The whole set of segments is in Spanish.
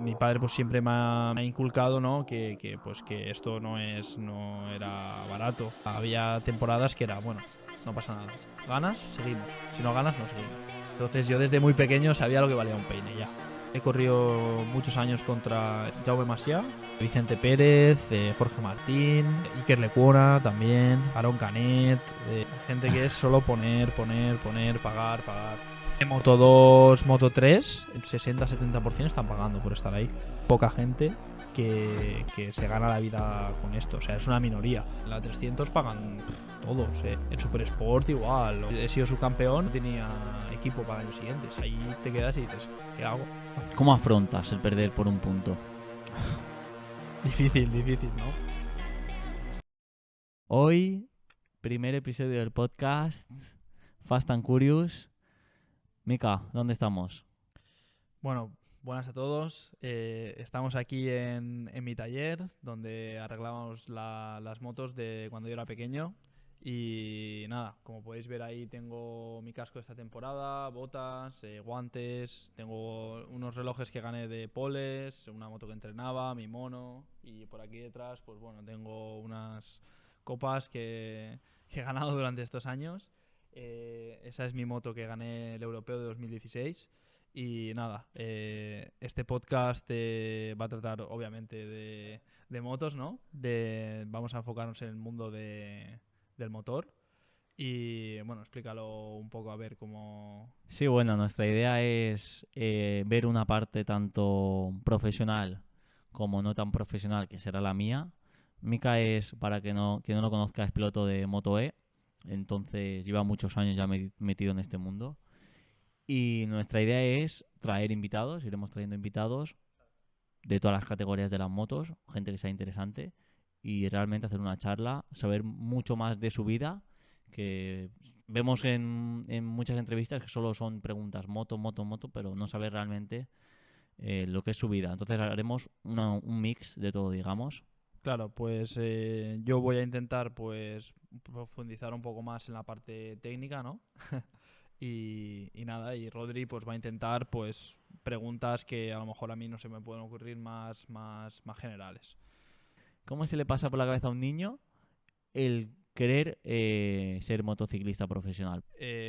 mi padre pues siempre me ha inculcado, ¿no? Pues que esto no era barato. Había temporadas que era, bueno, no pasa nada. ¿Ganas? Seguimos. Si no ganas, no seguimos. Entonces yo desde muy pequeño sabía lo que valía un peine ya. He corrido muchos años contra Jaume Macià, Vicente Pérez, Jorge Martín, Iker Lecuona también, Aaron Canet, gente que es solo poner, pagar. Moto 2, Moto 3, el 60-70% están pagando por estar ahí. Poca gente que se gana la vida con esto, o sea, es una minoría. La 300 pagan todos, en Super Sport igual. He sido subcampeón, tenía equipo para años siguientes. Ahí te quedas y dices, ¿qué hago? ¿Cómo afrontas el perder por un punto? Difícil, ¿no? Hoy, primer episodio del podcast Fast and Curious. Mika, ¿dónde estamos? Bueno, buenas a todos. Estamos aquí en mi taller, donde arreglábamos las motos de cuando yo era pequeño. Y nada, como podéis ver ahí tengo mi casco de esta temporada, botas, guantes, tengo unos relojes que gané de poles, una moto que entrenaba, mi mono, y por aquí detrás pues bueno, tengo unas copas que he ganado durante estos años. Esa es mi moto que gané el Europeo de 2016. Y nada, este podcast va a tratar obviamente de motos, ¿no? Vamos a enfocarnos en el mundo del motor. Y bueno, explícalo un poco a ver cómo... Sí, bueno, nuestra idea es ver una parte tanto profesional como no tan profesional, que será la mía. Mika es, para quien no lo conozca, es piloto de Moto E, entonces lleva muchos años ya metido en este mundo. Y nuestra idea es traer invitados, iremos trayendo invitados de todas las categorías de las motos, gente que sea interesante, y realmente hacer una charla, saber mucho más de su vida, que vemos en muchas entrevistas que solo son preguntas moto, pero no saber realmente lo que es su vida. Entonces haremos un mix de todo, digamos. Claro, pues yo voy a intentar pues profundizar un poco más en la parte técnica, ¿no? Y nada, y Rodri pues va a intentar pues preguntas que a lo mejor a mí no se me pueden ocurrir más generales. ¿Cómo se le pasa por la cabeza a un niño el querer ser motociclista profesional?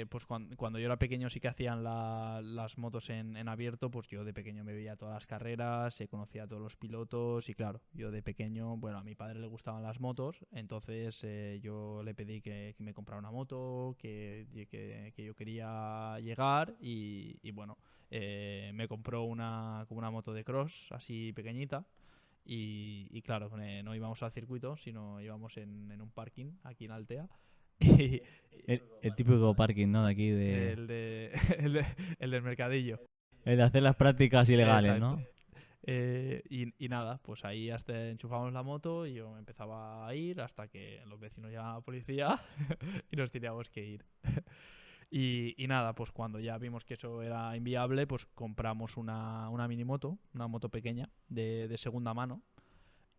Pues cuando yo era pequeño sí que hacían las motos en abierto, pues yo de pequeño me veía todas las carreras, conocía a todos los pilotos y claro, yo de pequeño, bueno, a mi padre le gustaban las motos, entonces yo le pedí que me comprara una moto, que yo quería llegar y bueno, me compró como una moto de cross así pequeñita. Y claro, no íbamos al circuito, sino íbamos en un parking aquí en Altea. Y El típico parking, ¿no? De aquí, el del mercadillo. el de hacer las prácticas ilegales, Exacto. ¿no? Y nada, pues ahí hasta enchufamos la moto y yo me empezaba a ir hasta que los vecinos llegaban a la policía y nos teníamos que ir. Y nada, pues cuando ya vimos que eso era inviable, pues compramos una minimoto, una moto pequeña de segunda mano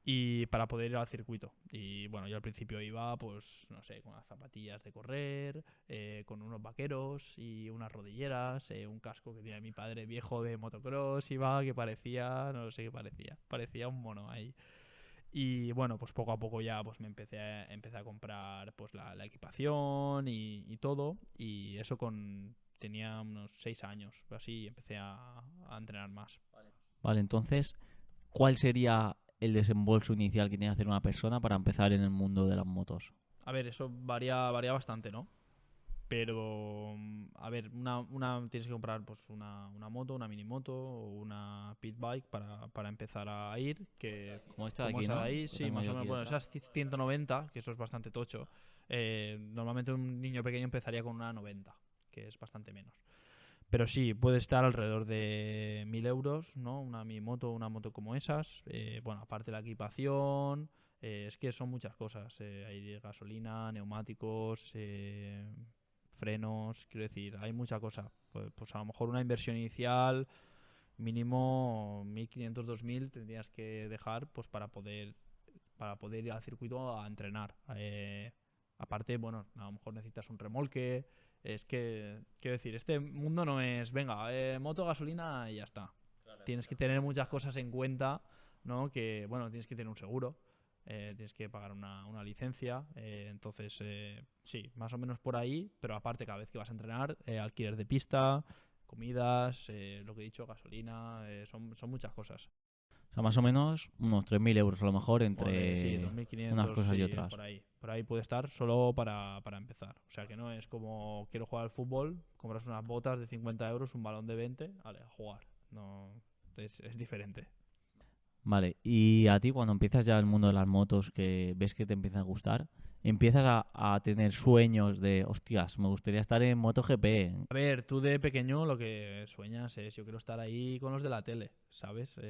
y para poder ir al circuito. Y bueno, yo al principio iba, pues, no sé, con las zapatillas de correr, con unos vaqueros y unas rodilleras, un casco que tenía mi padre viejo de motocross, iba, que parecía, no sé qué parecía un mono ahí. Y bueno, pues poco a poco ya pues empecé a comprar pues la equipación y todo. Y eso tenía unos 6 años o así y empecé a entrenar más. Vale, entonces, ¿cuál sería el desembolso inicial que tiene que hacer una persona para empezar en el mundo de las motos? A ver, eso varía bastante, ¿no? Pero, a ver, tienes que comprar pues una moto, una minimoto o una pit bike para empezar a ir. Como esta de Como aquí, esa de ¿no? ahí, Que sí, tengo más yo o menos. aquí Bueno, detrás. esas 190, que eso es bastante tocho. Normalmente un niño pequeño empezaría con una 90, que es bastante menos. Pero sí, puede estar alrededor de 1.000 euros, ¿no? Una minimoto, una moto como esas. Bueno, aparte la equipación, es que son muchas cosas. Hay gasolina, neumáticos, frenos, quiero decir, hay mucha cosa. Pues a lo mejor una inversión inicial mínimo 1.500, 2.000 tendrías que dejar pues para poder ir al circuito a entrenar. Aparte, bueno, a lo mejor necesitas un remolque. Es que, quiero decir, este mundo no es, venga, moto, gasolina y ya está. tienes que tener muchas cosas en cuenta, ¿no? Que, bueno, tienes que tener un seguro, tienes que pagar una licencia, entonces, sí, más o menos por ahí, pero aparte cada vez que vas a entrenar, alquiler de pista, comidas, lo que he dicho, gasolina, son muchas cosas. O sea, más o menos unos 3.000 euros a lo mejor Sí, entre unas 2.500, cosas y sí, otras. por ahí. Por ahí puede estar solo para empezar. O sea que no es como quiero jugar al fútbol, compras unas botas de 50 euros, un balón de 20, vale, a jugar. No, es diferente. Vale, y a ti cuando empiezas ya el mundo de las motos, que ves que te empieza a gustar, empiezas a tener sueños de, hostias, me gustaría estar en MotoGP. A ver, tú de pequeño lo que sueñas es yo quiero estar ahí con los de la tele, ¿sabes?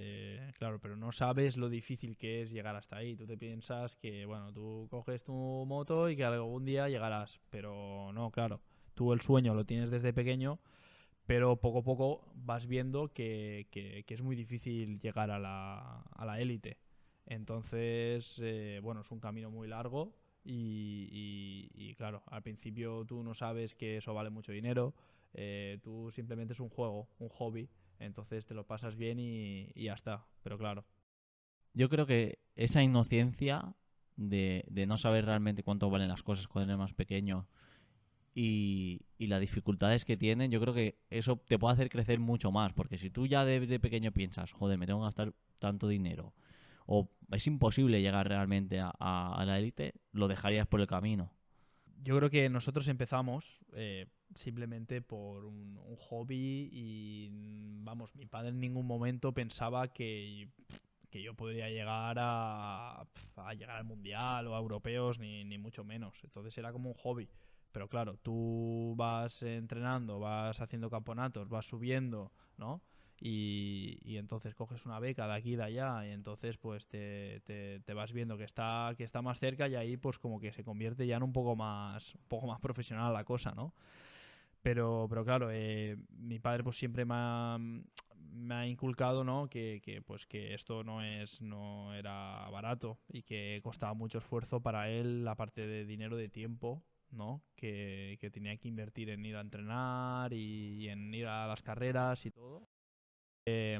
Claro, pero no sabes lo difícil que es llegar hasta ahí. Tú te piensas que, bueno, tú coges tu moto y que algún día llegarás, pero no, claro. Tú el sueño lo tienes desde pequeño, pero poco a poco vas viendo que es muy difícil llegar a la élite. Entonces, bueno, es un camino muy largo y claro, al principio tú no sabes que eso vale mucho dinero, tú simplemente es un juego, un hobby, entonces te lo pasas bien y ya está, pero claro. Yo creo que esa inocencia de no saber realmente cuánto valen las cosas cuando eres más pequeño y las dificultades que tienen, yo creo que eso te puede hacer crecer mucho más, porque si tú ya de pequeño piensas, joder, me tengo que gastar tanto dinero, o es imposible llegar realmente a la élite, lo dejarías por el camino. Yo creo que nosotros empezamos simplemente por un hobby y, vamos, mi padre en ningún momento pensaba que yo podría llegar a llegar al mundial o a europeos, ni mucho menos. Entonces era como un hobby. Pero claro, tú vas entrenando, vas haciendo campeonatos, vas subiendo, ¿no? Y entonces coges una beca de aquí y de allá y entonces pues te vas viendo que está más cerca y ahí pues como que se convierte ya en un poco más profesional la cosa, ¿no? Pero claro, mi padre pues siempre me ha inculcado, ¿no? Pues que esto no era barato y que costaba mucho esfuerzo para él, la parte de dinero, de tiempo, ¿no? Que tenía que invertir en ir a entrenar y en ir a las carreras y todo. Eh,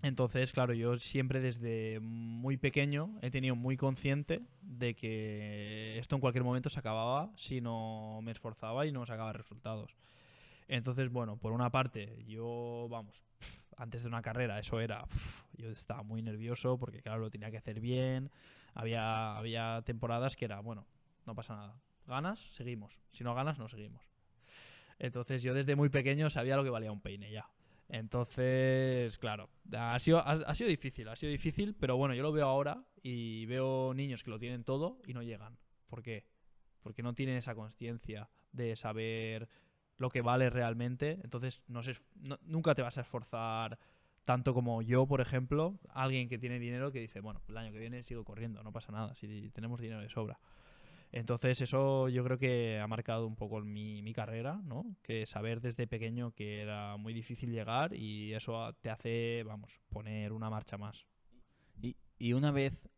entonces, claro, yo siempre desde muy pequeño he tenido muy consciente de que esto en cualquier momento se acababa si no me esforzaba y no sacaba resultados. Entonces, bueno, por una parte, yo, vamos, antes de una carrera, eso era, yo estaba muy nervioso porque, claro, lo tenía que hacer bien. Había temporadas que era, bueno, no pasa nada. Ganas, seguimos. Si no ganas, no seguimos. Entonces, yo desde muy pequeño sabía lo que valía un peine ya. Entonces, claro, ha sido difícil, pero bueno, yo lo veo ahora y veo niños que lo tienen todo y no llegan. ¿Por qué? Porque no tienen esa conciencia de saber lo que vale realmente. Entonces, nunca te vas a esforzar tanto como yo, por ejemplo, alguien que tiene dinero que dice, bueno, el año que viene sigo corriendo, no pasa nada, si tenemos dinero de sobra. Entonces eso yo creo que ha marcado un poco mi carrera, ¿no? Que saber desde pequeño que era muy difícil llegar y eso te hace, vamos, poner una marcha más. Y una vez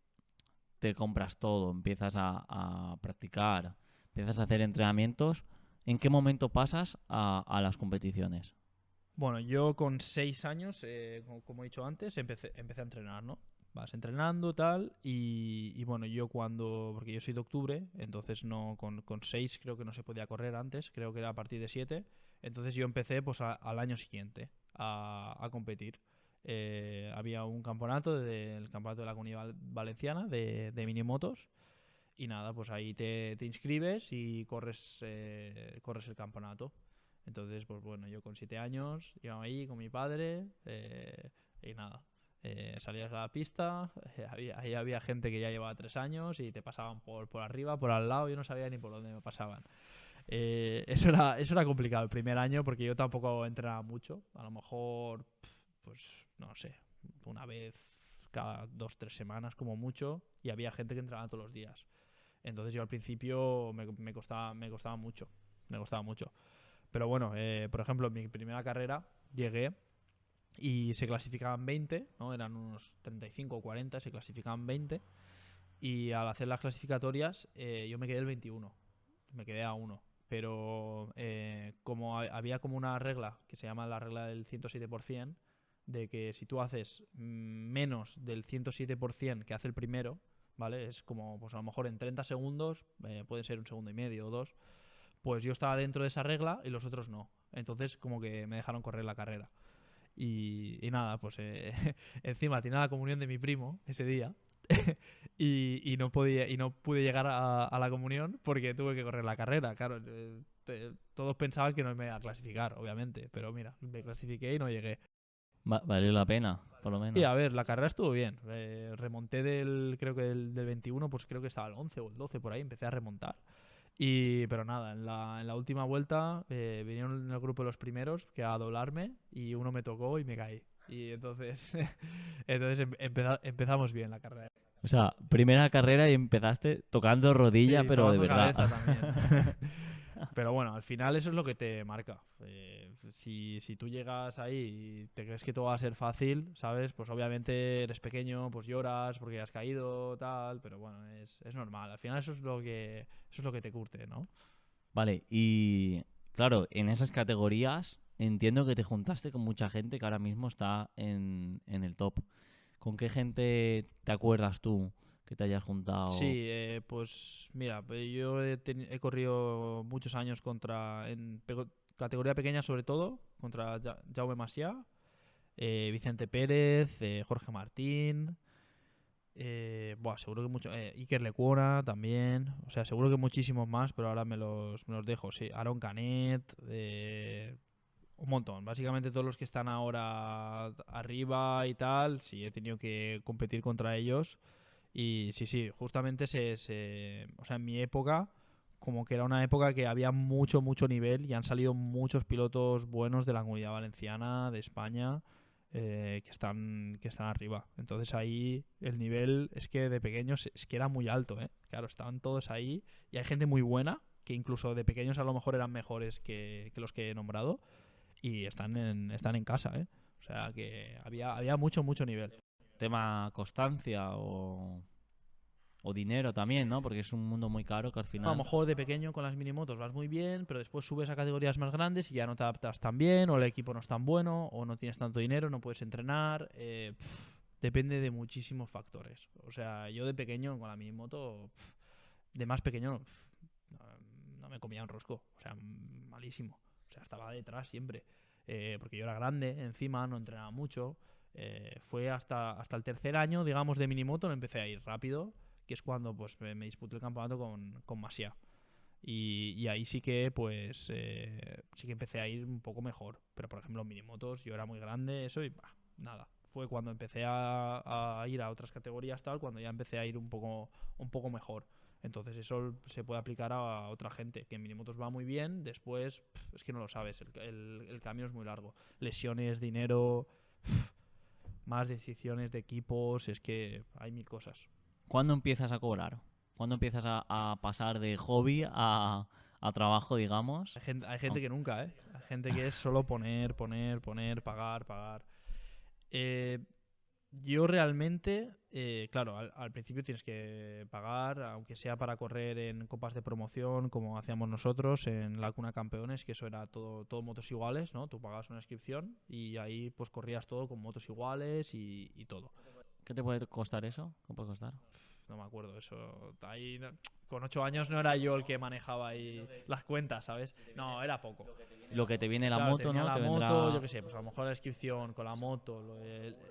te compras todo, empiezas a practicar, empiezas a hacer entrenamientos, ¿en qué momento pasas a las competiciones? Bueno, yo con 6 años, como he dicho antes, empecé a entrenar, ¿no? Vas entrenando tal y bueno, porque yo soy de octubre, entonces no con 6 creo que no se podía correr antes, creo que era a partir de 7, entonces yo empecé pues al año siguiente a competir. Había un campeonato, el campeonato de la Comunidad Valenciana de minimotos y nada, pues ahí te inscribes y corres el campeonato. Entonces, pues bueno, yo con 7 años iba ahí con mi padre y nada. Salías a la pista, ahí había gente que ya llevaba 3 años y te pasaban por arriba, por al lado, yo no sabía ni por dónde me pasaban. Eso era complicado el primer año porque yo tampoco entrenaba mucho. A lo mejor, pues no sé, una vez cada 2, 3 semanas como mucho y había gente que entrenaba todos los días. Entonces yo al principio me costaba mucho, me costaba mucho. Pero bueno, por ejemplo, en mi primera carrera llegué y se clasificaban 20, ¿no? Eran unos 35 o 40, se clasificaban 20 y al hacer las clasificatorias yo me quedé el 21, me quedé a uno. Pero como había como una regla que se llama la regla del 107%, de que si tú haces menos del 107% que hace el primero, ¿vale? Es como, pues a lo mejor en 30 segundos, puede ser 1,5 segundos o 2, pues yo estaba dentro de esa regla y los otros no. Entonces como que me dejaron correr la carrera. Y nada, pues encima tenía la comunión de mi primo ese día y no pude llegar a la comunión porque tuve que correr la carrera. Claro, todos pensaban que no me iba a clasificar, obviamente, pero mira, me clasifiqué y no llegué. Valió la pena, por lo Y menos. a ver, la carrera estuvo bien. Remonté creo que del 21, pues creo que estaba el 11 o el 12 por ahí, empecé a remontar. Pero nada, en la última vuelta vinieron en el grupo de los primeros que a doblarme y uno me tocó y me caí. Y entonces, empezamos bien la carrera. O sea, primera carrera y empezaste tocando rodilla, Sí, pero de tocando verdad. cabeza también. Pero bueno, al final eso es lo que te marca. Si tú llegas ahí y te crees que todo va a ser fácil, ¿sabes? Pues obviamente eres pequeño, pues lloras porque has caído, tal, pero bueno, es normal. Al final eso es lo que te curte, ¿no? Vale, y claro, en esas categorías entiendo que te juntaste con mucha gente que ahora mismo está en el top. ¿Con qué gente te acuerdas tú que te hayas juntado? Sí, pues mira, yo he corrido muchos años categoría pequeña sobre todo, contra Jaume Masia, Vicente Pérez, Jorge Martín, seguro que Iker Lecuona también, o sea, seguro que muchísimos más, pero ahora me los dejo, sí, Aaron Canet, un montón, básicamente todos los que están ahora arriba y tal, sí, he tenido que competir contra ellos. Y sí, justamente o sea, en mi época, como que era una época que había mucho, mucho nivel y han salido muchos pilotos buenos de la Comunidad Valenciana, de España, que están arriba. Entonces ahí el nivel es que de pequeños es que era muy alto, ¿eh? Claro, estaban todos ahí y hay gente muy buena que incluso de pequeños a lo mejor eran mejores que los que he nombrado y están en casa, ¿eh? O sea que había mucho, mucho nivel. ¿Tema constancia o dinero también, ¿no? Porque es un mundo muy caro que al A lo final... mejor de pequeño con las minimotos vas muy bien, pero después subes a categorías más grandes y ya no te adaptas tan bien, o el equipo no es tan bueno, o no tienes tanto dinero, no puedes entrenar. Depende de muchísimos factores. O sea, yo de pequeño con la minimoto, de más pequeño, no me comía un rosco. O sea, malísimo. O sea, estaba detrás siempre. Porque yo era grande, encima, no entrenaba mucho. Fue hasta el tercer año, digamos, de minimoto, no empecé a ir rápido, que es cuando pues me disputé el campeonato con Masia. Y ahí sí que pues sí que empecé a ir un poco mejor. Pero por ejemplo en minimotos yo era muy grande, eso y nada. Fue cuando empecé a ir a otras categorías tal, cuando ya empecé a ir un poco mejor. Entonces eso se puede aplicar a otra gente, que en minimotos va muy bien, después es que no lo sabes, el camino es muy largo. Lesiones, dinero, más decisiones de equipos, es que hay mil cosas. ¿Cuándo empiezas a cobrar? ¿Cuándo empiezas a pasar de hobby a trabajo, digamos? Hay gente que nunca, ¿eh? Hay gente que es solo poner, poner, poner, pagar, pagar. Eh, yo realmente, claro, al principio tienes que pagar, aunque sea para correr en copas de promoción, como hacíamos nosotros en la Cuna Campeones, que eso era todo motos iguales, ¿no? Tú pagabas una inscripción y ahí pues corrías todo con motos iguales y todo. ¿Qué te puede costar eso? ¿Qué puede costar? No me acuerdo eso. Ahí, con 8 años no era yo el que manejaba ahí las cuentas, ¿sabes? No, era poco. Lo que te viene la Claro, te moto, venía ¿no? la Te moto, yo vendrá qué sé, pues a lo mejor la inscripción con la moto,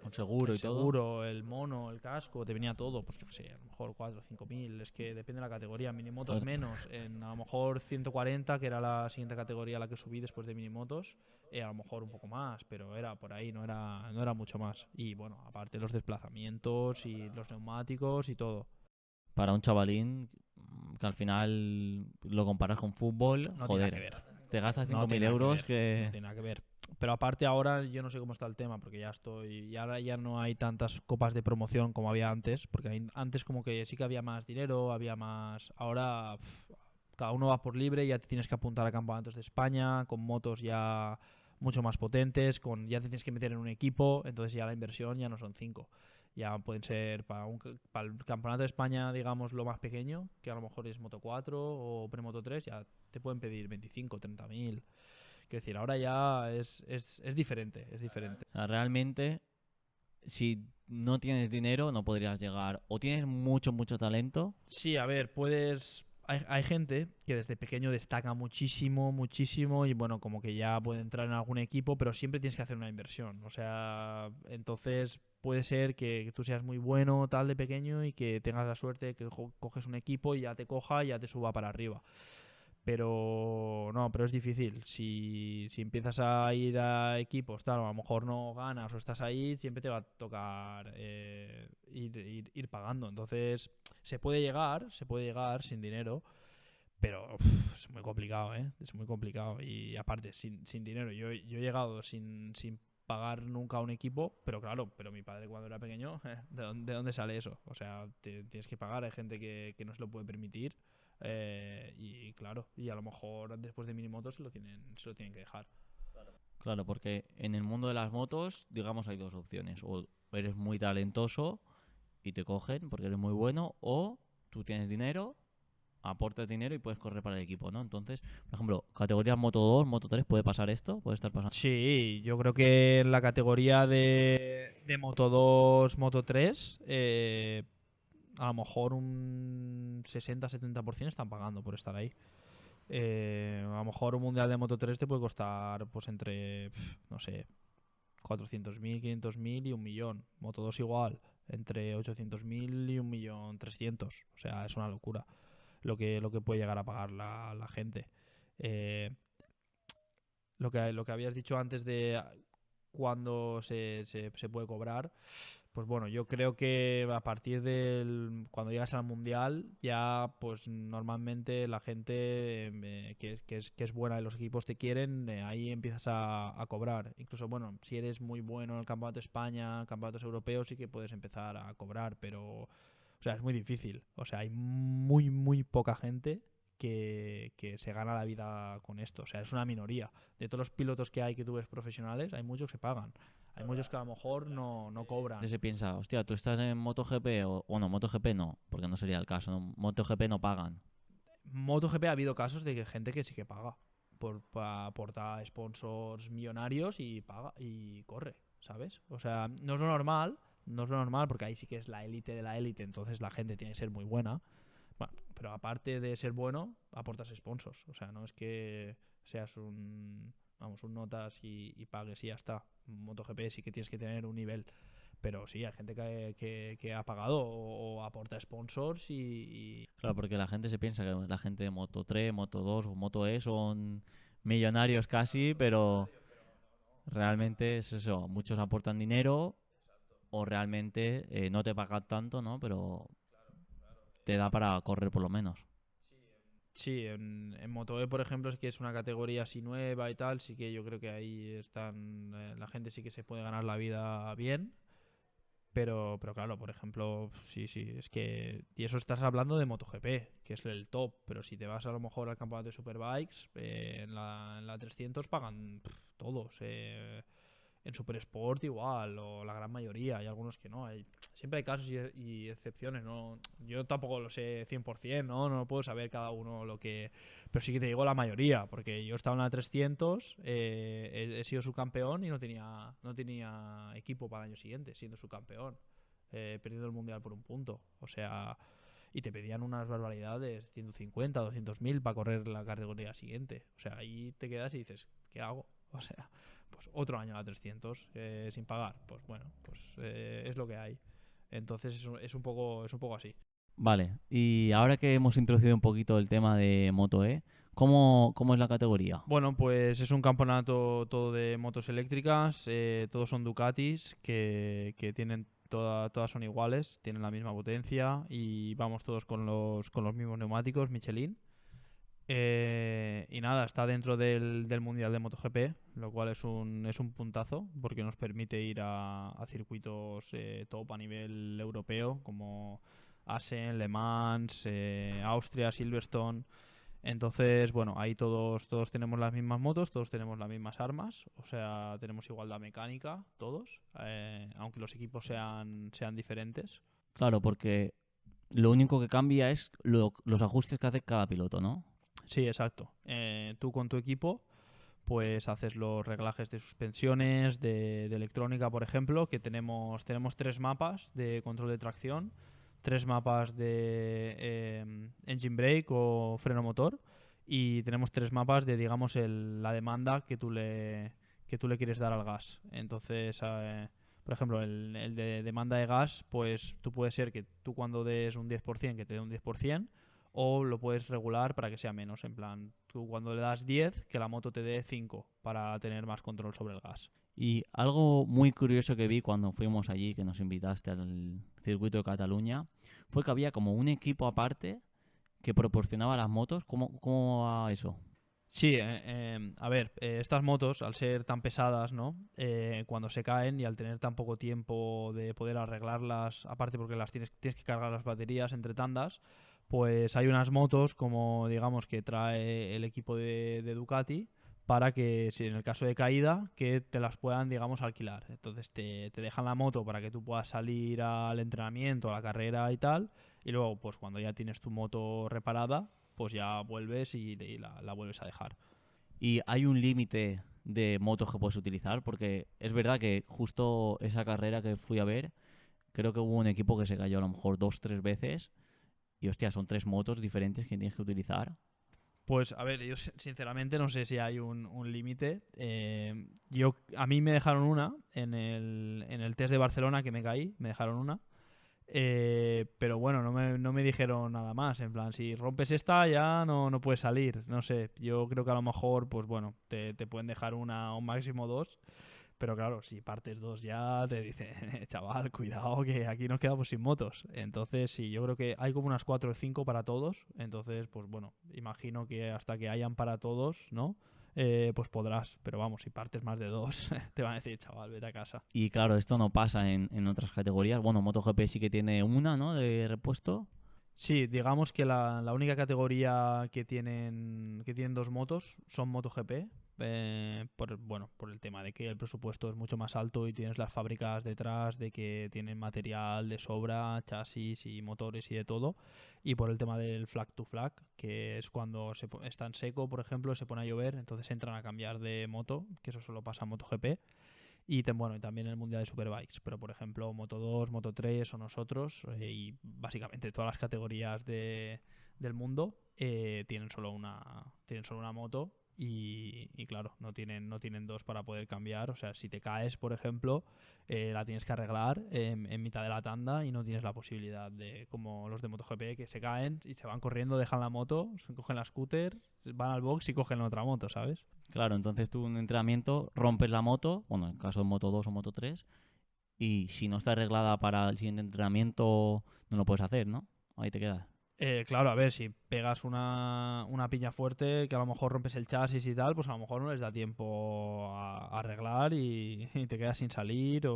un seguro el y todo. seguro, el mono, el casco, te venía todo, pues yo qué sé, a lo mejor 4 o 5 mil, es que depende de la categoría. Minimotos Joder. menos, a lo mejor 140, que era la siguiente categoría a la que subí después de minimotos, a lo mejor un poco más, pero era por ahí, no era mucho más. Y bueno, aparte los desplazamientos y los neumáticos y todo. Para un chavalín que al final lo comparas con fútbol, No tiene nada que joder, ver. te gastas No 5.000 tiene nada que euros ver, no que... tiene nada que ver. Pero aparte ahora yo no sé cómo está el tema, porque y ahora ya no hay tantas copas de promoción como había antes, porque antes como que sí que había más dinero, había más. Ahora cada uno va por libre, ya te tienes que apuntar a campeonatos de España, con motos ya mucho más potentes, ya te tienes que meter en un equipo, entonces ya la inversión ya no son 5. Ya pueden ser para el campeonato de España, digamos, lo más pequeño, que a lo mejor es Moto 4 o Premoto 3, ya te pueden pedir 25, 30 mil. Quiero decir, ahora ya es diferente, es diferente. O sea, realmente, si no tienes dinero, no podrías llegar. O tienes mucho, mucho talento. Sí, a ver, puedes... Hay gente que desde pequeño destaca muchísimo, muchísimo y bueno, como que ya puede entrar en algún equipo, pero siempre tienes que hacer una inversión. O sea, entonces puede ser que tú seas muy bueno tal de pequeño y que tengas la suerte de que coges un equipo y ya te coja y ya te suba para arriba. Pero no, pero es difícil. Si empiezas a ir a equipos, tal, a lo mejor no ganas o estás ahí, siempre te va a tocar ir pagando. Entonces, se puede llegar sin dinero, pero es muy complicado, ¿eh? Es muy complicado. Y aparte, sin dinero, yo he llegado sin pagar nunca a un equipo, pero claro, pero mi padre cuando era pequeño, de dónde sale eso? O sea, tienes que pagar, hay gente que no se lo puede permitir. Y claro, y a lo mejor después de Minimoto se lo tienen que dejar. Claro, porque en el mundo de las motos, digamos, hay dos opciones. O eres muy talentoso y te cogen porque eres muy bueno, o tú tienes dinero, aportas dinero y puedes correr para el equipo, ¿no? Entonces, por ejemplo, categoría Moto 2, Moto 3, ¿puede pasar esto? ¿Puede estar pasando? Sí, yo creo que en la categoría de Moto 2, Moto 3, a lo mejor un 60-70% están pagando por estar ahí. A lo mejor un mundial de Moto 3 te puede costar pues entre, no sé, 400.000, 500.000 y 1.000.000. Moto 2 igual, entre 800.000 y 1.300.000. O sea, es una locura lo que puede llegar a pagar la gente. Eh, lo que habías dicho antes de cuándo se puede cobrar, pues bueno, yo creo que a partir del cuando llegas al mundial ya pues normalmente la gente que es buena y los equipos te quieren, ahí empiezas a cobrar. Incluso bueno, si eres muy bueno en el campeonato de España, campeonatos europeos, sí que puedes empezar a cobrar, pero o sea, es muy difícil. O sea, hay muy, muy poca gente que se gana la vida con esto. O sea, es una minoría. De todos los pilotos que hay que tú ves profesionales, hay muchos que pagan. Hay muchos que a lo mejor no cobran. Se piensa, hostia, tú estás en MotoGP o no, MotoGP no, porque no sería el caso, ¿no? MotoGP no pagan. MotoGP ha habido casos de que gente que sí que paga para aportar sponsors millonarios y paga y corre, ¿sabes? O sea, no es lo normal, no es lo normal porque ahí sí que es la élite de la élite, entonces la gente tiene que ser muy buena. Bueno, pero aparte de ser bueno, aportas sponsors. O sea, no es que seas un notas y pagues y ya está. MotoGP sí que tienes que tener un nivel. Pero sí, hay gente que ha pagado o aporta sponsors y... Claro, porque la gente se piensa que la gente de Moto 3, Moto 2 o Moto E son millonarios casi, pero realmente es eso. Muchos aportan dinero o realmente no te pagan tanto, ¿no? Pero te da para correr por lo menos. Sí, en MotoE, por ejemplo, es que es una categoría así nueva y tal, sí que yo creo que ahí están... la gente sí que se puede ganar la vida bien. Pero claro, por ejemplo, sí, sí, es que... Y eso estás hablando de MotoGP, que es el top, pero si te vas a lo mejor al campeonato de Superbikes, en la 300 pagan todos. En Super Sport igual, o la gran mayoría, hay algunos que no. Siempre hay casos y excepciones, ¿no? Yo tampoco lo sé 100%, ¿no? No lo puedo saber cada uno lo que... Pero sí que te digo la mayoría, porque yo estaba en la 300, he sido subcampeón y no tenía equipo para el año siguiente, siendo subcampeón, perdiendo el Mundial por un punto. O sea, y te pedían unas barbaridades, 150, 200.000 para correr la categoría siguiente. O sea, ahí te quedas y dices, ¿qué hago? O sea, pues otro año a la 300 sin pagar. Pues bueno, pues es lo que hay. Entonces es un poco así. Vale, y ahora que hemos introducido un poquito el tema de Moto E, ¿cómo es la categoría? Bueno, pues es un campeonato todo de motos eléctricas, todos son Ducatis, que tienen todas son iguales, tienen la misma potencia y vamos todos con los mismos neumáticos Michelin. Y nada, está dentro del Mundial de MotoGP, lo cual es un puntazo porque nos permite ir a circuitos top a nivel europeo como Assen, Le Mans, Austria, Silverstone. Entonces, bueno, ahí todos tenemos las mismas motos, todos tenemos las mismas armas, o sea, tenemos igualdad mecánica, todos, aunque los equipos sean diferentes. Claro, porque lo único que cambia es los ajustes que hace cada piloto, ¿no? Sí, exacto. Tú con tu equipo pues haces los reglajes de suspensiones, de electrónica, por ejemplo, que tenemos 3 mapas de control de tracción, 3 mapas de engine brake o freno motor, y tenemos 3 mapas de, digamos, la demanda que tú le quieres dar al gas. Entonces, por ejemplo, el de demanda de gas, pues tú puede ser que tú cuando des un 10%, que te dé un 10%, o lo puedes regular para que sea menos. En plan, tú cuando le das 10, que la moto te dé 5 para tener más control sobre el gas. Y algo muy curioso que vi cuando fuimos allí, que nos invitaste al circuito de Cataluña, fue que había como un equipo aparte que proporcionaba las motos. ¿Cómo va eso? Sí, a ver, estas motos, al ser tan pesadas, ¿no? Cuando se caen y al tener tan poco tiempo de poder arreglarlas, aparte porque tienes que cargar las baterías entre tandas, pues hay unas motos como, digamos, que trae el equipo de Ducati para que, si en el caso de caída, que te las puedan, digamos, alquilar. Entonces te dejan la moto para que tú puedas salir al entrenamiento, a la carrera y tal, y luego, pues cuando ya tienes tu moto reparada, pues ya vuelves y la vuelves a dejar. ¿Y hay un límite de motos que puedes utilizar? Porque es verdad que justo esa carrera que fui a ver, creo que hubo un equipo que se cayó a lo mejor 2, 3 veces. Y hostia, son 3 motos diferentes que tienes que utilizar. Pues a ver, yo sinceramente no sé si hay un límite. A mí me dejaron una en el test de Barcelona que me caí, me dejaron una. Pero bueno, no me dijeron nada más. En plan, si rompes esta ya no puedes salir. No sé, yo creo que a lo mejor, pues bueno, te pueden dejar una o máximo dos. Pero claro, si partes dos ya te dicen, chaval, cuidado que aquí nos quedamos sin motos. Entonces, sí, yo creo que hay como unas 4 o 5 para todos. Entonces, pues bueno, imagino que hasta que hayan para todos, ¿no? Pues podrás. Pero vamos, si partes más de dos, te van a decir, chaval, vete a casa. Y claro, esto no pasa en otras categorías. Bueno, MotoGP sí que tiene una, ¿no? De repuesto. Sí, digamos que la única categoría que tienen dos motos son MotoGP. Bueno, por el tema de que el presupuesto es mucho más alto y tienes las fábricas detrás de que tienen material de sobra, chasis y motores y de todo. Y por el tema del flag to flag, que es cuando está en seco, por ejemplo, se pone a llover, entonces entran a cambiar de moto, que eso solo pasa en MotoGP. Y bueno, y también el Mundial de Superbikes. Pero por ejemplo, Moto 2, Moto 3 o nosotros, y básicamente todas las categorías del mundo tienen solo una moto. Y claro, no tienen dos para poder cambiar. O sea, si te caes, por ejemplo, la tienes que arreglar en mitad de la tanda y no tienes la posibilidad de, como los de MotoGP, que se caen y se van corriendo, dejan la moto, se cogen la scooter, van al box y cogen la otra moto, ¿sabes? Claro, entonces tú en un entrenamiento rompes la moto, bueno, en el caso de Moto 2 o Moto 3, y si no está arreglada para el siguiente entrenamiento, no lo puedes hacer, ¿no? Ahí te quedas. Claro, a ver, si pegas una piña fuerte, que a lo mejor rompes el chasis y tal, pues a lo mejor no les da tiempo a arreglar y te quedas sin salir.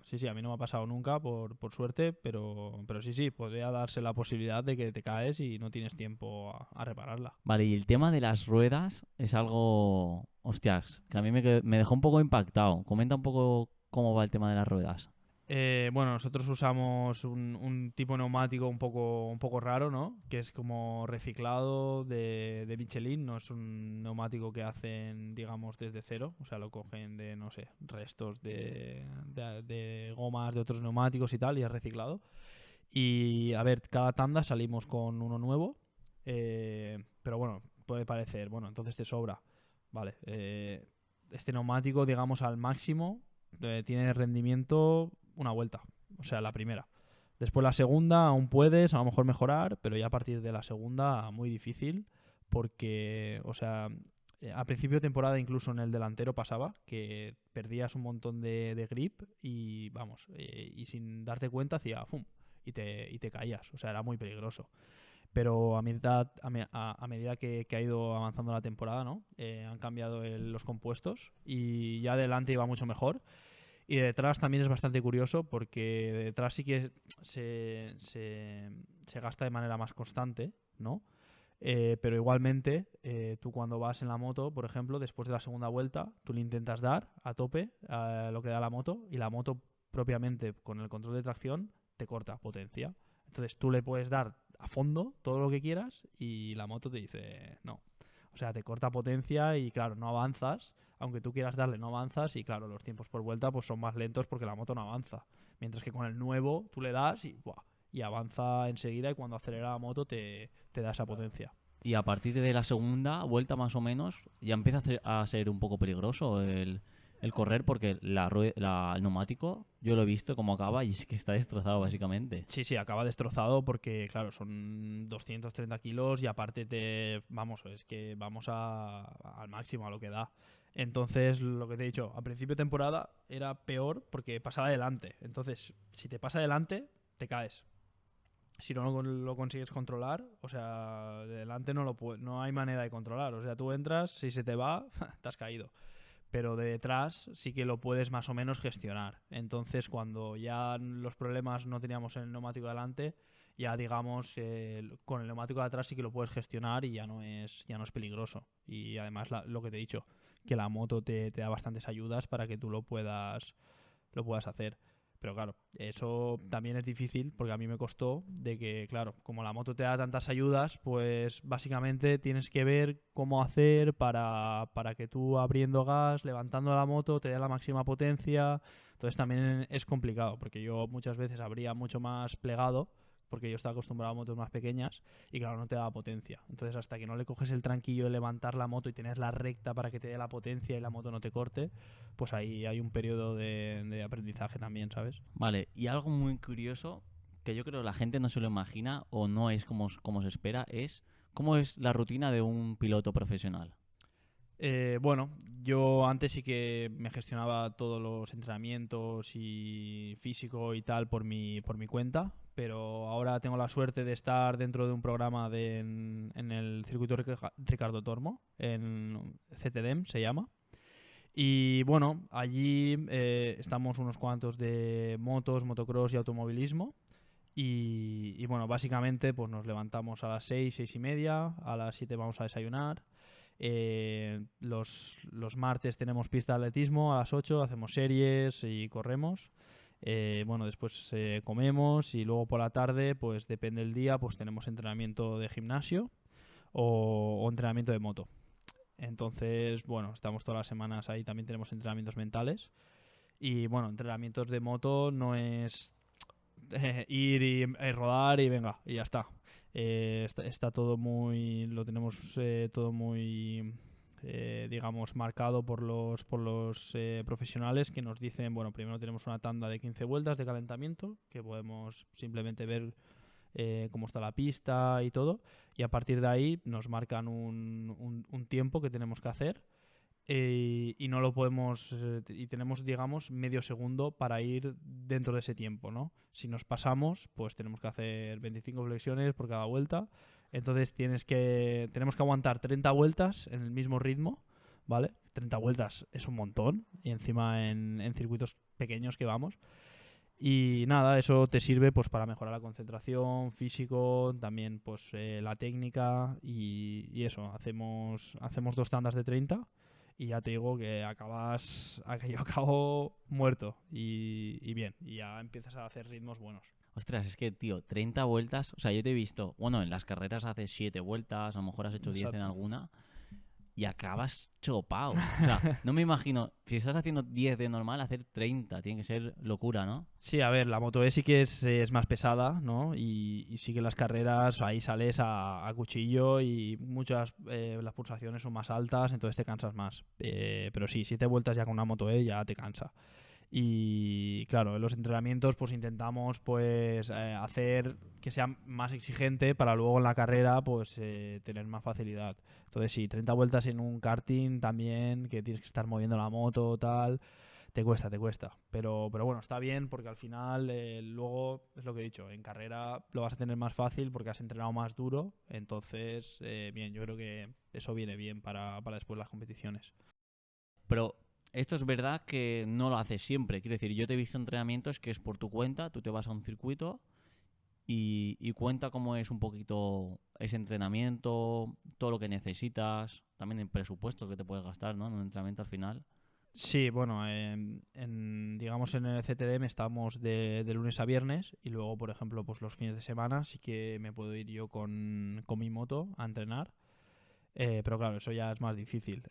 Sí, sí, a mí no me ha pasado nunca, por suerte, pero sí, podría darse la posibilidad de que te caes y no tienes tiempo a repararla. Vale, y el tema de las ruedas es algo, hostias, que a mí me dejó un poco impactado. Comenta un poco cómo va el tema de las ruedas. Bueno, nosotros usamos un tipo de neumático un poco raro, ¿no? Que es como reciclado de Michelin, no es un neumático que hacen, digamos, desde cero, o sea, lo cogen de, no sé, restos de gomas de otros neumáticos y tal, y es reciclado. Y a ver, cada tanda salimos con uno nuevo, pero bueno, puede parecer, bueno, entonces te sobra. Vale, este neumático, digamos, al máximo, tiene rendimiento una vuelta, o sea, la primera. Después la segunda aún puedes a lo mejor mejorar, pero ya a partir de la segunda muy difícil porque, o sea, a principio de temporada incluso en el delantero pasaba que perdías un montón de grip y vamos, y sin darte cuenta hacía ¡fum! Y te caías, o sea, era muy peligroso. Pero a medida que ha ido avanzando la temporada, ¿no? Han cambiado los compuestos y ya adelante iba mucho mejor. Y detrás también es bastante curioso porque detrás sí que se gasta de manera más constante, ¿no? Pero igualmente, tú cuando vas en la moto, por ejemplo, después de la segunda vuelta, tú le intentas dar a tope a lo que da la moto y la moto propiamente con el control de tracción te corta potencia. Entonces tú le puedes dar a fondo todo lo que quieras y la moto te dice no. O sea, te corta potencia y claro, no avanzas. Aunque tú quieras darle, no avanzas y claro, los tiempos por vuelta pues son más lentos porque la moto no avanza. Mientras que con el nuevo tú le das y, ¡buah! Y avanza enseguida y cuando acelera la moto te da esa potencia. Y a partir de la segunda vuelta más o menos ya empieza a ser un poco peligroso el correr porque el neumático yo lo he visto cómo acaba y es que está destrozado básicamente. Sí, sí, acaba destrozado porque, claro, son 230 kilos y aparte es que vamos al máximo, a lo que da. Entonces, lo que te he dicho, a principio de temporada era peor porque pasaba adelante. Entonces, si te pasa adelante, te caes. Si no lo consigues controlar, o sea, de delante no hay manera de controlar. O sea, tú entras, si se te va, te has caído. Pero de detrás sí que lo puedes más o menos gestionar. Entonces, cuando ya los problemas no teníamos en el neumático de delante, ya digamos, con el neumático de atrás sí que lo puedes gestionar y ya no es peligroso. Y además, lo que te he dicho, que la moto te da bastantes ayudas para que tú lo puedas hacer. Pero claro, eso también es difícil porque a mí me costó de que, claro, como la moto te da tantas ayudas, pues básicamente tienes que ver cómo hacer para que tú abriendo gas, levantando la moto, te dé la máxima potencia. Entonces también es complicado porque yo muchas veces abría mucho más plegado porque yo estaba acostumbrado a motos más pequeñas y claro, no te daba potencia. Entonces hasta que no le coges el tranquillo de levantar la moto y tener la recta para que te dé la potencia y la moto no te corte, pues ahí hay un periodo de aprendizaje también, ¿sabes? Vale, y algo muy curioso que yo creo que la gente no se lo imagina o no es como se espera es cómo es la rutina de un piloto profesional. Bueno, yo antes sí que me gestionaba todos los entrenamientos y físico y tal por mi cuenta, pero ahora tengo la suerte de estar dentro de un programa en el circuito Ricardo Tormo, en CTDEM se llama. Y bueno, allí estamos unos cuantos de motos, motocross y automovilismo. Y bueno, básicamente pues nos levantamos a las 6, 6:30, a las 7 vamos a desayunar. Los martes tenemos pista de atletismo a las 8, hacemos series y corremos. Bueno, después comemos y luego por la tarde, pues depende del día, pues tenemos entrenamiento de gimnasio o entrenamiento de moto. Entonces, bueno, estamos todas las semanas ahí, también tenemos entrenamientos mentales. Y bueno, entrenamientos de moto no es ir y rodar y venga, y ya está. Está todo lo tenemos todo muy, digamos, marcado por los profesionales que nos dicen, bueno, primero tenemos una tanda de 15 vueltas de calentamiento, que podemos simplemente ver cómo está la pista y todo, y a partir de ahí nos marcan un tiempo que tenemos que hacer y no lo podemos y tenemos digamos medio segundo para ir dentro de ese tiempo, ¿no? Si nos pasamos pues tenemos que hacer 25 flexiones por cada vuelta, entonces tenemos que aguantar 30 vueltas en el mismo ritmo, ¿vale? 30 vueltas es un montón y encima en circuitos pequeños que vamos. Y nada, eso te sirve pues para mejorar la concentración, físico, también pues la técnica y eso. Hacemos 2 tandas de 30 y ya te digo que yo acabo muerto y bien, y ya empiezas a hacer ritmos buenos. Ostras, es que, tío, 30 vueltas, o sea, yo te he visto, bueno, en las carreras haces 7 vueltas, a lo mejor has hecho 10 en Exacto. alguna, y acabas chopado. O sea, no me imagino, si estás haciendo 10 de normal, hacer 30, tiene que ser locura, ¿no? Sí, a ver, la Moto E sí que es más pesada, ¿no? Y sí que las carreras ahí sales a cuchillo y las pulsaciones son más altas, entonces te cansas más. Pero sí, 7 vueltas ya con una Moto E ya te cansa. Y claro, en los entrenamientos pues intentamos pues hacer que sea más exigente para luego en la carrera pues tener más facilidad. Entonces sí, 30 vueltas en un karting también, que tienes que estar moviendo la moto tal, te cuesta, te cuesta. Pero bueno, está bien porque al final luego, es lo que he dicho, en carrera lo vas a tener más fácil porque has entrenado más duro. Entonces, bien, yo creo que eso viene bien para después las competiciones. Pero esto es verdad que no lo haces siempre. Quiero decir, yo te he visto entrenamientos que es por tu cuenta, tú te vas a un circuito y cuenta cómo es un poquito ese entrenamiento, todo lo que necesitas, también el presupuesto que te puedes gastar, ¿no? En un entrenamiento al final. Sí, bueno, digamos en el CTDM estamos de lunes a viernes y luego, por ejemplo, pues los fines de semana sí que me puedo ir yo con mi moto a entrenar. Pero claro, eso ya es más difícil.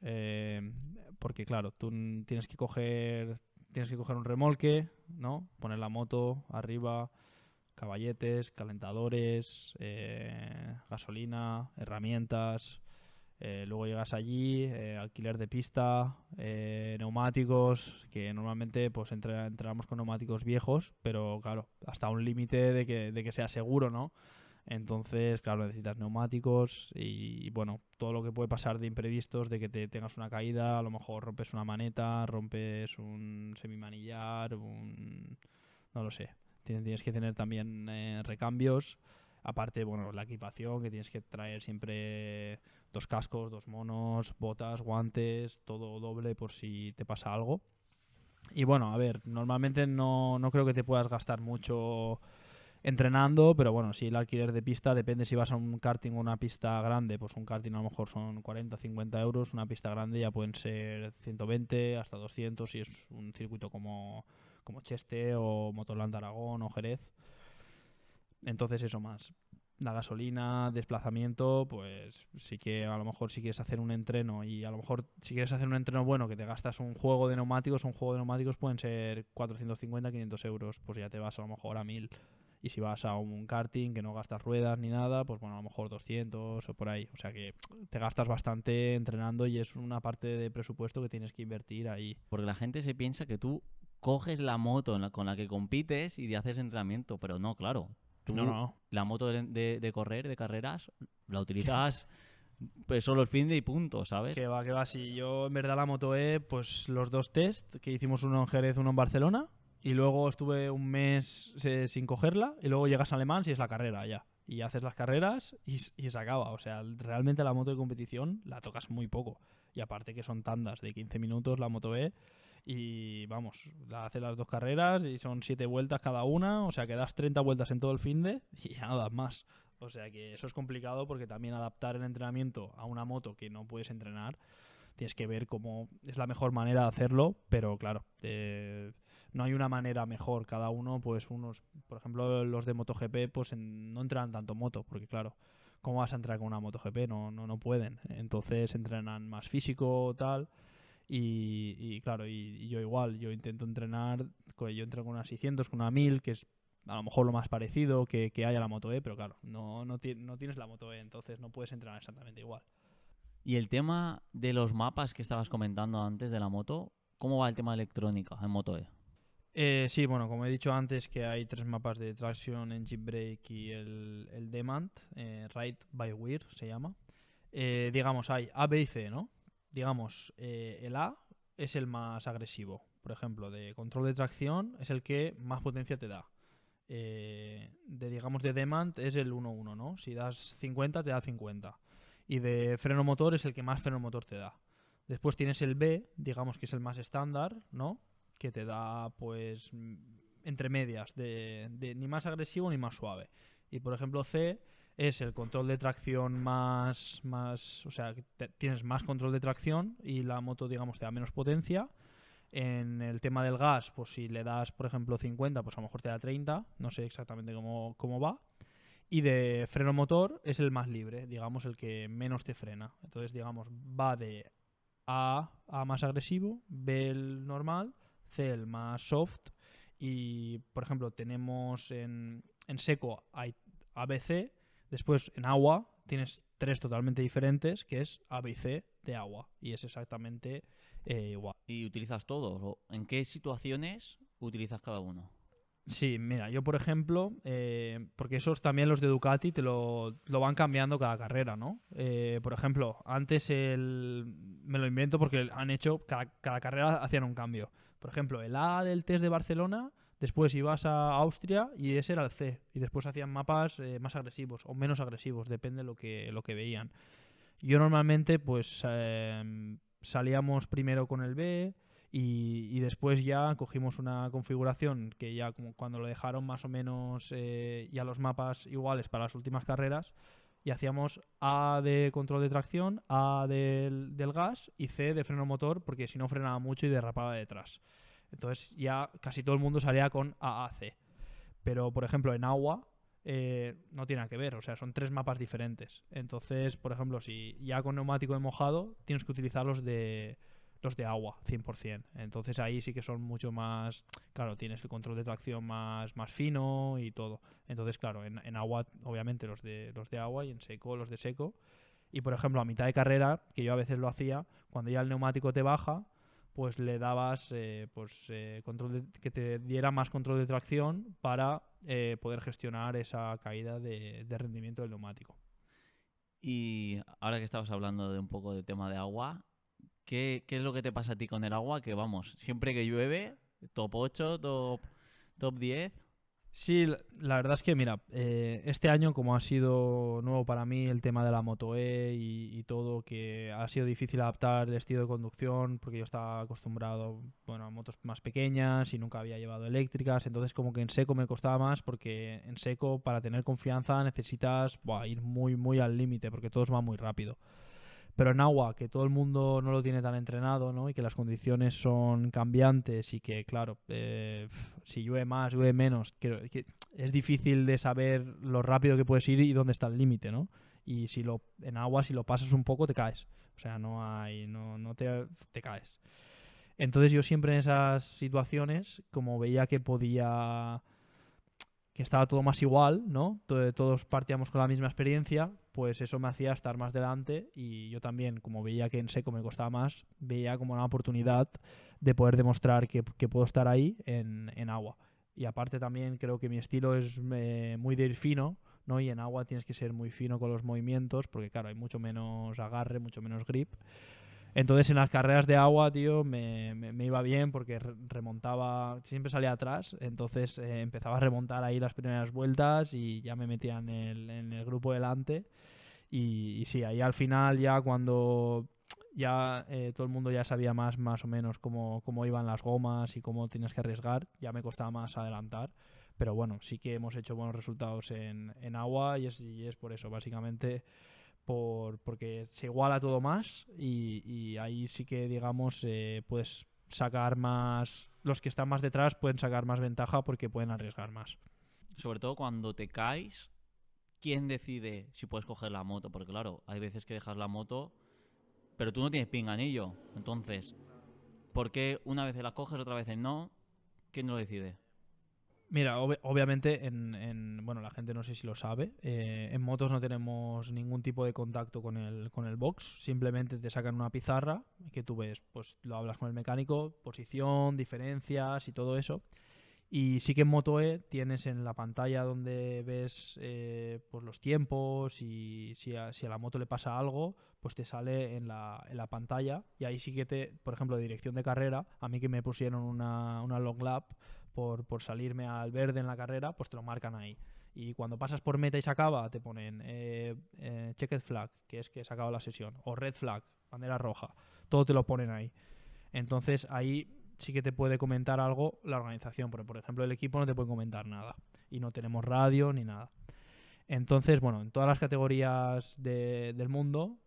Porque claro, tú tienes que coger un remolque, ¿no? Poner la moto arriba, caballetes, calentadores, gasolina, herramientas. Luego llegas allí, alquiler de pista, neumáticos, que normalmente pues entramos con neumáticos viejos, pero claro, hasta un límite de que sea seguro, ¿no? Entonces, claro, necesitas neumáticos y, bueno, todo lo que puede pasar de imprevistos, de que te tengas una caída, a lo mejor rompes una maneta, rompes un semimanillar, no lo sé. Tienes que tener también recambios. Aparte, bueno, la equipación, que tienes que traer siempre 2 cascos, 2 monos, botas, guantes, todo doble por si te pasa algo. Y bueno, a ver, normalmente no creo que te puedas gastar mucho entrenando, pero bueno, si el alquiler de pista depende si vas a un karting o una pista grande, pues un karting a lo mejor son 40, 50 euros, una pista grande ya pueden ser 120 hasta 200 si es un circuito como Cheste o Motorland Aragón o Jerez. Entonces eso más. La gasolina, desplazamiento, pues sí que a lo mejor si quieres hacer un entreno y a lo mejor si quieres hacer un entreno bueno que te gastas un juego de neumáticos pueden ser 450, 500 euros, pues ya te vas a lo mejor a 1000. Y si vas a un karting que no gastas ruedas ni nada, pues bueno, a lo mejor 200 o por ahí. O sea que te gastas bastante entrenando y es una parte de presupuesto que tienes que invertir ahí. Porque la gente se piensa que tú coges la moto con la que compites y te haces entrenamiento, pero no, claro. Tú No. la moto de correr, de carreras, la utilizas pues solo el fin de y punto, ¿sabes? Que va. Si yo en verdad la Moto E, pues los 2 test, que hicimos uno en Jerez, uno en Barcelona, y luego estuve un mes sin cogerla, y luego llegas a Le Mans y es la carrera ya. Y haces las carreras y se acaba. O sea, realmente la moto de competición la tocas muy poco. Y aparte que son tandas de 15 minutos la Moto E. Y vamos, la haces las 2 carreras y son 7 vueltas cada una. O sea, que das 30 vueltas en todo el finde y ya no das más. O sea que eso es complicado porque también adaptar el entrenamiento a una moto que no puedes entrenar, tienes que ver cómo es la mejor manera de hacerlo, pero claro, no hay una manera mejor. Cada uno, pues unos, por ejemplo, los de MotoGP, pues no entrenan tanto moto, porque claro, ¿cómo vas a entrenar con una MotoGP? No pueden. Entonces entrenan más físico, tal. Y claro, y yo igual, yo intento entrenar, yo entreno con una 600, con una 1000, que es a lo mejor lo más parecido que hay a la Moto E, pero claro, no tienes la Moto E, entonces no puedes entrenar exactamente igual. Y el tema de los mapas que estabas comentando antes de la moto, ¿cómo va el tema de electrónica en Moto E? Sí, bueno, como he dicho antes que hay 3 mapas de Traction, Engine Brake y el Demand, Ride by Wire se llama. Digamos, hay A, B y C, ¿no? Digamos, el A es el más agresivo. Por ejemplo, de control de tracción es el que más potencia te da. Digamos, de Demand es el 1-1, ¿no? Si das 50, te da 50. Y de freno motor es el que más freno motor te da. Después tienes el B, digamos que es el más estándar, ¿no? Que te da, pues, entre medias, de ni más agresivo ni más suave. Y por ejemplo, C es el control de tracción más o sea, tienes más control de tracción y la moto, digamos, te da menos potencia. En el tema del gas, pues si le das, por ejemplo, 50, pues a lo mejor te da 30. No sé exactamente cómo va. Y de freno motor es el más libre, digamos, el que menos te frena. Entonces, digamos, va de A más agresivo, B el normal, C el más soft. Y, por ejemplo, tenemos en seco hay A, B, C. Después, en agua, tienes 3 totalmente diferentes, que es A, B y C de agua. Y es exactamente igual. ¿Y utilizas todos? ¿O en qué situaciones utilizas cada uno? Sí, mira, yo por ejemplo, porque esos también los de Ducati te lo van cambiando cada carrera, ¿no? Por ejemplo, antes me lo invento porque han hecho, cada carrera hacían un cambio. Por ejemplo, el A del test de Barcelona, después ibas a Austria y ese era el C. Y después hacían mapas más agresivos o menos agresivos, depende de lo que veían. Yo normalmente pues salíamos primero con el B y después ya cogimos una configuración que ya como cuando lo dejaron más o menos ya los mapas iguales para las últimas carreras y hacíamos A de control de tracción, A del gas y C de freno motor porque si no frenaba mucho y derrapaba detrás. Entonces ya casi todo el mundo salía con AAC. Pero por ejemplo en agua no tiene nada que ver. O sea, son 3 mapas diferentes. Entonces, por ejemplo, si ya con neumático de mojado, tienes que utilizar los de agua, 100%. Entonces ahí sí que son mucho más... Claro, tienes el control de tracción más fino y todo. Entonces, claro, en agua, obviamente, los de agua, y en seco, los de seco. Y, por ejemplo, a mitad de carrera, que yo a veces lo hacía, cuando ya el neumático te baja, pues le dabas que te diera más control de tracción para poder gestionar esa caída de rendimiento del neumático. Y ahora que estabas hablando de un poco de tema de agua, ¿qué es lo que te pasa a ti con el agua? Que vamos, siempre que llueve, top 8, top 10. Sí, la verdad es que, mira, este año, como ha sido nuevo para mí el tema de la Moto E y todo, que ha sido difícil adaptar el estilo de conducción, porque yo estaba acostumbrado, bueno, a motos más pequeñas y nunca había llevado eléctricas, entonces como que en seco me costaba más, porque en seco, para tener confianza, necesitas ir muy, muy al límite, porque todo va muy rápido. Pero en agua, que todo el mundo no lo tiene tan entrenado, ¿no? Y que las condiciones son cambiantes y que, claro, si llueve más, llueve menos, que es difícil de saber lo rápido que puedes ir y dónde está el límite, ¿no? Y en agua, si lo pasas un poco, te caes. O sea, no te caes. Entonces yo siempre en esas situaciones, como veía que estaba todo más igual, ¿no? Todos partíamos con la misma experiencia, pues eso me hacía estar más delante, y yo también, como veía que en seco me costaba más, veía como una oportunidad de poder demostrar que puedo estar ahí en agua. Y aparte también creo que mi estilo es muy de ir fino, ¿no? Y en agua tienes que ser muy fino con los movimientos, porque claro, hay mucho menos agarre, mucho menos grip. Entonces en las carreras de agua, tío, me iba bien, porque remontaba, siempre salía atrás, entonces empezaba a remontar ahí las primeras vueltas y ya me metía en el grupo delante. Y sí, ahí al final, ya cuando ya todo el mundo ya sabía más o menos cómo iban las gomas y cómo tienes que arriesgar, ya me costaba más adelantar. Pero bueno, sí que hemos hecho buenos resultados en agua, y es por eso, básicamente porque se iguala todo más, y ahí sí que, digamos, puedes sacar más, los que están más detrás pueden sacar más ventaja porque pueden arriesgar más. Sobre todo cuando te caes, ¿quién decide si puedes coger la moto? Porque claro, hay veces que dejas la moto, pero tú no tienes pinganillo. Entonces, ¿por qué una vez la coges, otra vez no? ¿Quién lo decide? Mira, obviamente bueno, la gente no sé si lo sabe, en motos no tenemos ningún tipo de contacto con el box, simplemente te sacan una pizarra que tú ves, pues lo hablas con el mecánico, posición, diferencias y todo eso. Y sí que en Moto E tienes en la pantalla donde ves pues los tiempos, y si a la moto le pasa algo, pues te sale en la pantalla, y ahí sí que por ejemplo, de dirección de carrera, a mí que me pusieron una long lap por salirme al verde en la carrera, pues te lo marcan ahí. Y cuando pasas por meta y se acaba, te ponen checked flag, que es que se acaba la sesión, o red flag, bandera roja, todo te lo ponen ahí. Entonces ahí sí que te puede comentar algo la organización, pero por ejemplo el equipo no te puede comentar nada, y no tenemos radio ni nada. Entonces, bueno, en todas las categorías del mundo,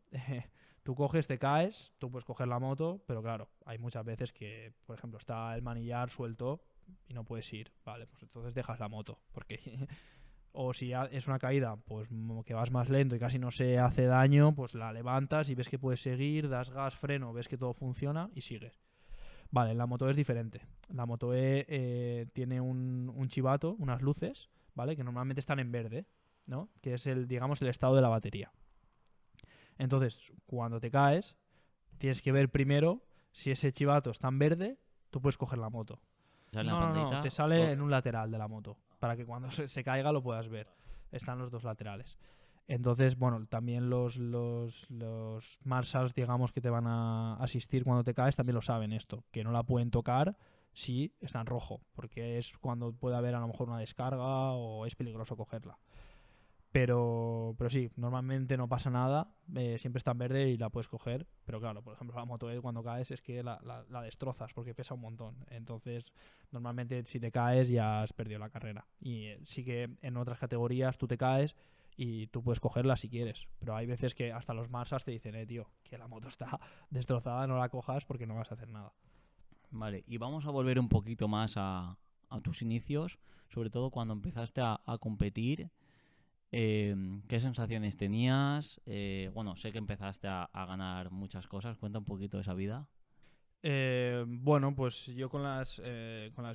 tú coges, te caes, tú puedes coger la moto, pero claro, hay muchas veces que, por ejemplo, está el manillar suelto y no puedes ir, vale, pues entonces dejas la moto, porque o si es una caída, pues que vas más lento y casi no se hace daño, pues la levantas y ves que puedes seguir, das gas, freno, ves que todo funciona y sigues. Vale, la Moto E es diferente. La Moto E tiene un chivato, unas luces, ¿vale? Que normalmente están en verde, ¿no? Que es digamos, el estado de la batería. Entonces, cuando te caes, tienes que ver primero si ese chivato está en verde, tú puedes coger la moto. ¿Sale en la No, te pantallita? sale en un lateral de la moto, para que cuando se caiga lo puedas ver. Están los dos laterales. Entonces, bueno, también los marshals, digamos, que te van a asistir cuando te caes, también lo saben esto, que no la pueden tocar si está en rojo, porque es cuando puede haber a lo mejor una descarga o es peligroso cogerla. Pero sí, normalmente no pasa nada, siempre está en verde y la puedes coger, pero claro, por ejemplo, la Moto E, cuando caes, es que la destrozas porque pesa un montón. Entonces, normalmente si te caes ya has perdido la carrera. Y sí que en otras categorías tú te caes y tú puedes cogerla si quieres, pero hay veces que hasta los marsas te dicen, tío, que la moto está destrozada, no la cojas porque no vas a hacer nada. Vale, y vamos a volver un poquito más a tus inicios, sobre todo cuando empezaste a competir. ¿qué sensaciones tenías? Bueno, sé que empezaste a ganar muchas cosas. Cuenta un poquito de esa vida. Bueno, pues yo con las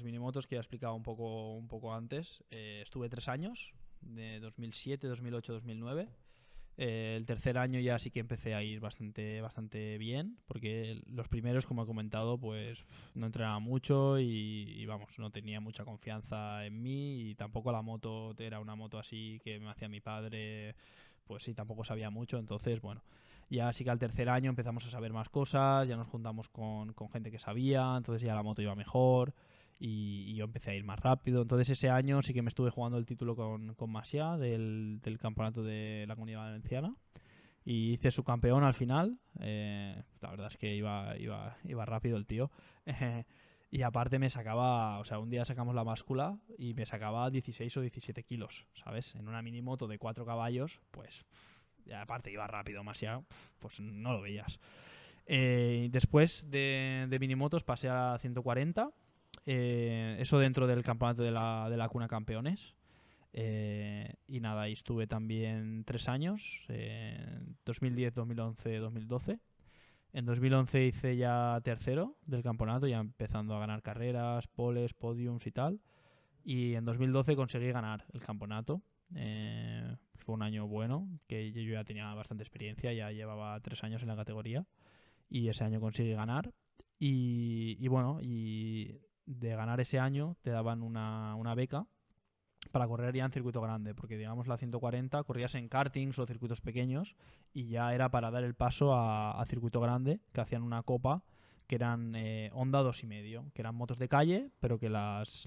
minimotos que ya he explicado un poco antes, estuve 3 años, de 2007, 2008, 2009. El tercer año ya sí que empecé a ir bastante bien, porque los primeros, como he comentado, pues no entrenaba mucho y vamos, no tenía mucha confianza en mí y tampoco la moto era una moto así que me hacía mi padre, pues sí, tampoco sabía mucho, entonces bueno. Ya sí que al tercer año empezamos a saber más cosas, ya nos juntamos con gente que sabía, entonces ya la moto iba mejor y yo empecé a ir más rápido. Entonces ese año sí que me estuve jugando el título con Masia del campeonato de la Comunidad Valenciana y hice subcampeón al final. La verdad es que iba rápido el tío. Y aparte me sacaba, o sea, un día sacamos la báscula y me sacaba 16 o 17 kilos, ¿sabes? En una minimoto de 4 caballos, pues... Y aparte iba rápido, Masia, pues no lo veías. Después de minimotos pasé a 140. Eso dentro del campeonato de la Cuna Campeones. Y nada, ahí estuve también 3 años, 2010, 2011, 2012. En 2011 hice ya tercero del campeonato, ya empezando a ganar carreras, poles, podiums y tal. Y en 2012 conseguí ganar el campeonato. Fue un año bueno, que yo ya tenía bastante experiencia, ya llevaba 3 años en la categoría. Y ese año conseguí ganar. Y bueno, y de ganar ese año te daban una beca para correr ya en circuito grande, porque digamos la 140 corrías en kartings o circuitos pequeños y ya era para dar el paso a circuito grande, que hacían una copa que eran Honda 2,5, que eran motos de calle, pero que las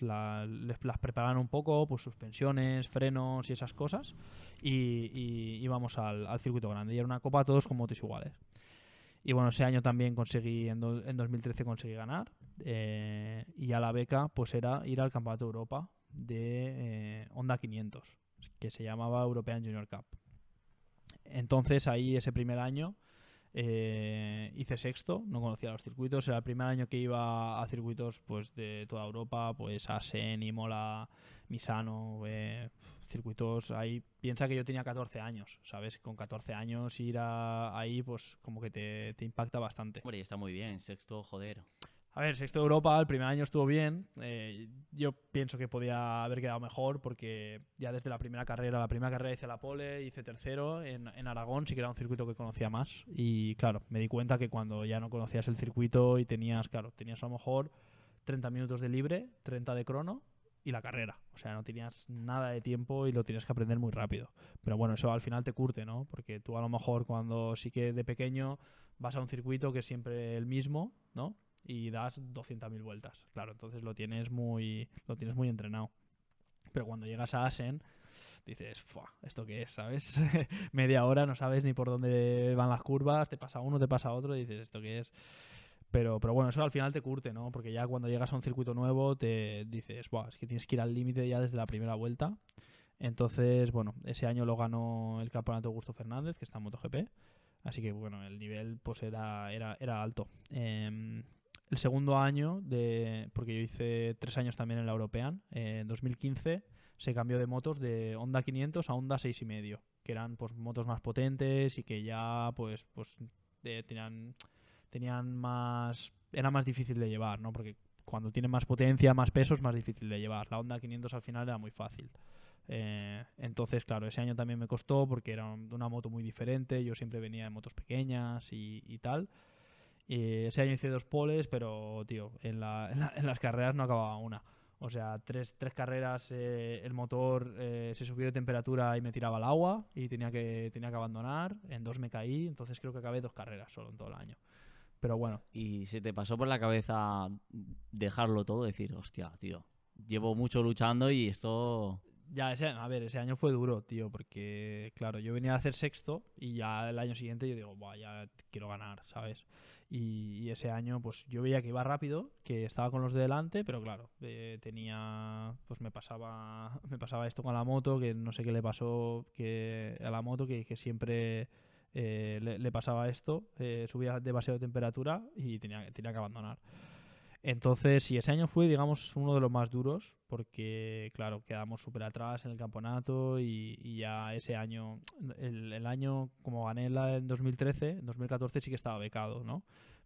preparaban un poco, pues suspensiones, frenos y esas cosas, y íbamos al circuito grande, y era una copa todos con motos iguales. Y bueno, ese año también conseguí, en 2013 conseguí ganar. Y ya la beca pues era ir al Campeonato de Europa de Honda 500, que se llamaba European Junior Cup. Entonces ahí ese primer año hice sexto, no conocía los circuitos, era el primer año que iba a circuitos pues de toda Europa, pues Assen, Imola, Misano, circuitos ahí. Piensa que yo tenía 14 años, ¿sabes? Con 14 años ir ahí pues como que te impacta bastante. Hombre, está muy bien, sexto, joder. A ver, sexto de Europa, el primer año estuvo bien. Yo pienso que podía haber quedado mejor porque ya desde la primera carrera hice la pole, hice tercero en Aragón, sí que era un circuito que conocía más. Y claro, me di cuenta que cuando ya no conocías el circuito y tenías a lo mejor 30 minutos de libre, 30 de crono y la carrera. O sea, no tenías nada de tiempo y lo tienes que aprender muy rápido. Pero bueno, eso al final te curte, ¿no? Porque tú a lo mejor cuando sí que de pequeño vas a un circuito que es siempre el mismo, ¿no? Y das 200.000 vueltas. Claro, entonces lo tienes muy entrenado. Pero cuando llegas a Assen, dices, ¿esto qué es? ¿Sabes? Media hora, no sabes ni por dónde van las curvas, te pasa uno, te pasa otro, y dices, ¿esto qué es? Pero bueno, eso al final te curte, ¿no? Porque ya cuando llegas a un circuito nuevo te dices, es que tienes que ir al límite ya desde la primera vuelta. Entonces, bueno, ese año lo ganó el campeonato Augusto Fernández, que está en MotoGP. Así que, bueno, el nivel pues era alto. El segundo año, porque yo hice 3 años también en la European, en 2015 se cambió de motos de Honda 500 a Honda 6,5, que eran pues motos más potentes y que ya pues tenían más... Era más difícil de llevar, ¿no? Porque cuando tienen más potencia, más peso, es más difícil de llevar. La Honda 500 al final era muy fácil. Entonces, claro, ese año también me costó porque era una moto muy diferente. Yo siempre venía en motos pequeñas y tal. Ese año hice 2 poles, pero, tío, en las carreras no acababa una. O sea, tres carreras, el motor se subió de temperatura y me tiraba al agua y tenía que abandonar. En 2 me caí, entonces creo que acabé 2 carreras solo en todo el año. Pero bueno. ¿Y se te pasó por la cabeza dejarlo todo? Decir, hostia, tío, llevo mucho luchando y esto... Ya, ese año fue duro, tío, porque, claro, yo venía a hacer sexto y ya el año siguiente yo digo, ya quiero ganar, ¿sabes? Y ese año, pues yo veía que iba rápido, que estaba con los de delante, pero claro, pues me pasaba esto con la moto, que no sé qué le pasó a la moto, que siempre le pasaba esto, subía demasiado de temperatura y tenía que abandonar. Entonces, sí, ese año fue, digamos, uno de los más duros porque, claro, quedamos súper atrás en el campeonato y ya ese año, el año como gané en 2013, en 2014 sí que estaba becado, ¿no?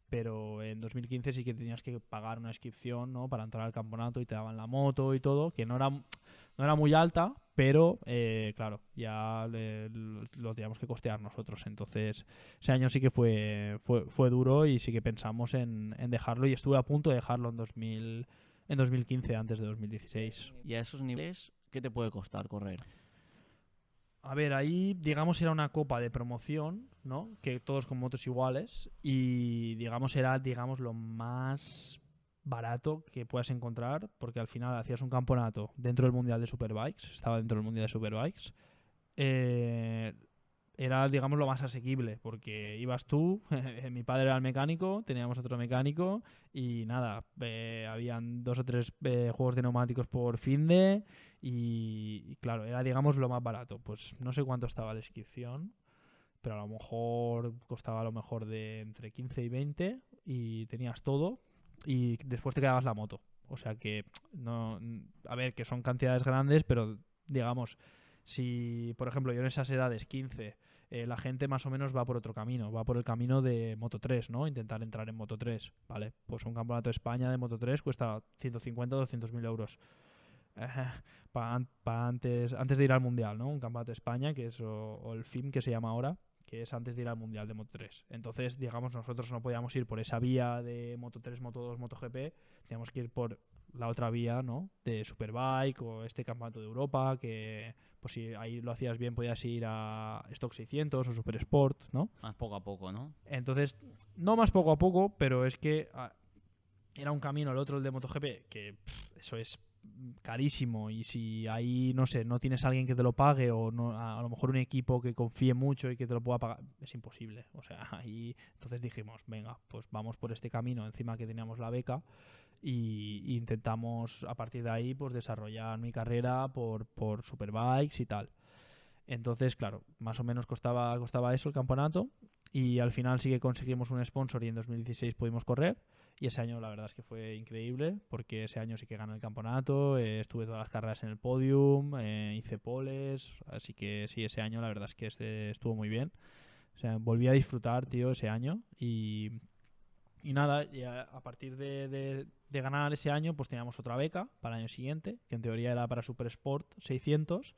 Pero en 2015 sí que tenías que pagar una inscripción, ¿no? Para entrar al campeonato y te daban la moto y todo, que no era muy alta, pero claro, ya lo teníamos que costear nosotros. Entonces, ese año sí que fue duro y sí que pensamos en dejarlo y estuve a punto de dejarlo en 2015 antes de 2016. Y a esos niveles, ¿qué te puede costar correr? A ver, ahí, digamos, era una copa de promoción, ¿no? Que todos con motos iguales. Y, digamos, era, digamos, lo más barato que puedas encontrar. Porque al final hacías un campeonato dentro del Mundial de Superbikes. Estaba dentro del Mundial de Superbikes. Eh, Era, digamos, lo más asequible. Porque ibas tú, mi padre era el mecánico, teníamos otro mecánico. Y nada, habían 2 o 3 juegos de neumáticos por fin de. Y claro, era digamos lo más barato. Pues no sé cuánto estaba la inscripción, pero a lo mejor costaba a lo mejor de entre 15 y 20 y tenías todo y después te quedabas la moto. O sea que no, a ver, que son cantidades grandes, pero digamos, si por ejemplo yo en esas edades 15 la gente más o menos va por otro camino, va por el camino de Moto 3, ¿no? Intentar entrar en Moto 3, ¿vale? Pues un campeonato de España de Moto 3 cuesta 150 o 200 mil euros antes de ir al Mundial, ¿no? Un campeonato de España, que es o el FIM que se llama ahora, que es antes de ir al Mundial de Moto 3. Entonces, digamos, nosotros no podíamos ir por esa vía de Moto 3, Moto 2, MotoGP, teníamos que ir por la otra vía, ¿no? De Superbike o este campeonato de Europa, que pues si ahí lo hacías bien podías ir a Stock 600 o Super Sport, ¿no? Más poco a poco, ¿no? Entonces, no más poco a poco, pero es que era un camino, el otro, el de MotoGP, que eso es carísimo y si ahí, no sé, no tienes a alguien que te lo pague o no, a lo mejor un equipo que confíe mucho y que te lo pueda pagar, es imposible. O sea, ahí entonces dijimos, venga, pues vamos por este camino, encima que teníamos la beca y intentamos a partir de ahí pues desarrollar mi carrera por Superbikes y tal. Entonces, claro, más o menos costaba eso el campeonato y al final sí que conseguimos un sponsor y en 2016 pudimos correr y ese año la verdad es que fue increíble porque ese año sí que gané el campeonato, estuve todas las carreras en el podium, hice poles, así que sí, ese año la verdad es que estuvo muy bien. O sea, volví a disfrutar, tío, ese año y nada, y a partir de ganar ese año pues teníamos otra beca para el año siguiente, que en teoría era para Super Sport 600,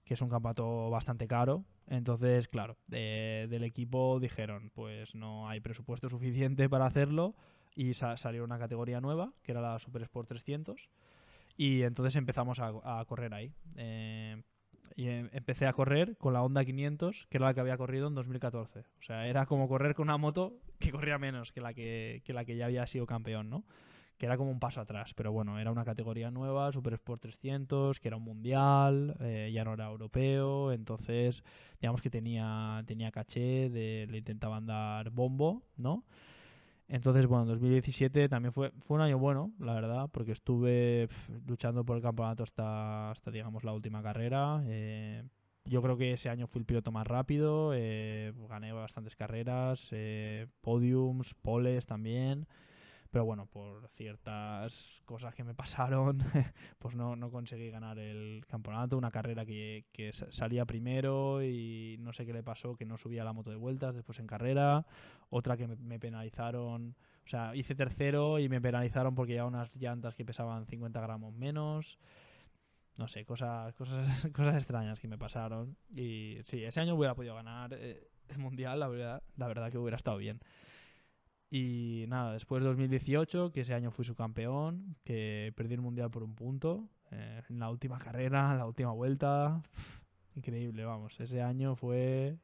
que es un campeonato bastante caro. Entonces, claro, del equipo dijeron, pues no hay presupuesto suficiente para hacerlo y salió una categoría nueva, que era la Super Sport 300, y entonces empezamos a correr ahí. Y empecé a correr con la Honda 500, que era la que había corrido en 2014. O sea, era como correr con una moto que corría menos que la que ya había sido campeón, ¿no? Que era como un paso atrás, pero bueno, era una categoría nueva, Super Sport 300, que era un mundial, ya no era europeo, entonces digamos que tenía caché, le intentaban dar bombo, ¿no? Entonces, bueno, 2017 también fue un año bueno, la verdad, porque estuve luchando por el campeonato hasta, digamos, la última carrera. Yo creo que ese año fui el piloto más rápido, gané bastantes carreras, podiums, poles también. Pero bueno, por ciertas cosas que me pasaron, pues no conseguí ganar el campeonato. Una carrera que salía primero y no sé qué le pasó, que no subía la moto de vueltas después en carrera. Otra que me penalizaron, o sea, hice tercero y me penalizaron porque llevaba unas llantas que pesaban 50 gramos menos. No sé, cosas extrañas que me pasaron. Y sí, ese año hubiera podido ganar el mundial, la verdad que hubiera estado bien. Y nada, después de 2018, que ese año fui subcampeón, que perdí el mundial por un punto, en la última carrera, en la última vuelta, increíble, vamos, ese año fue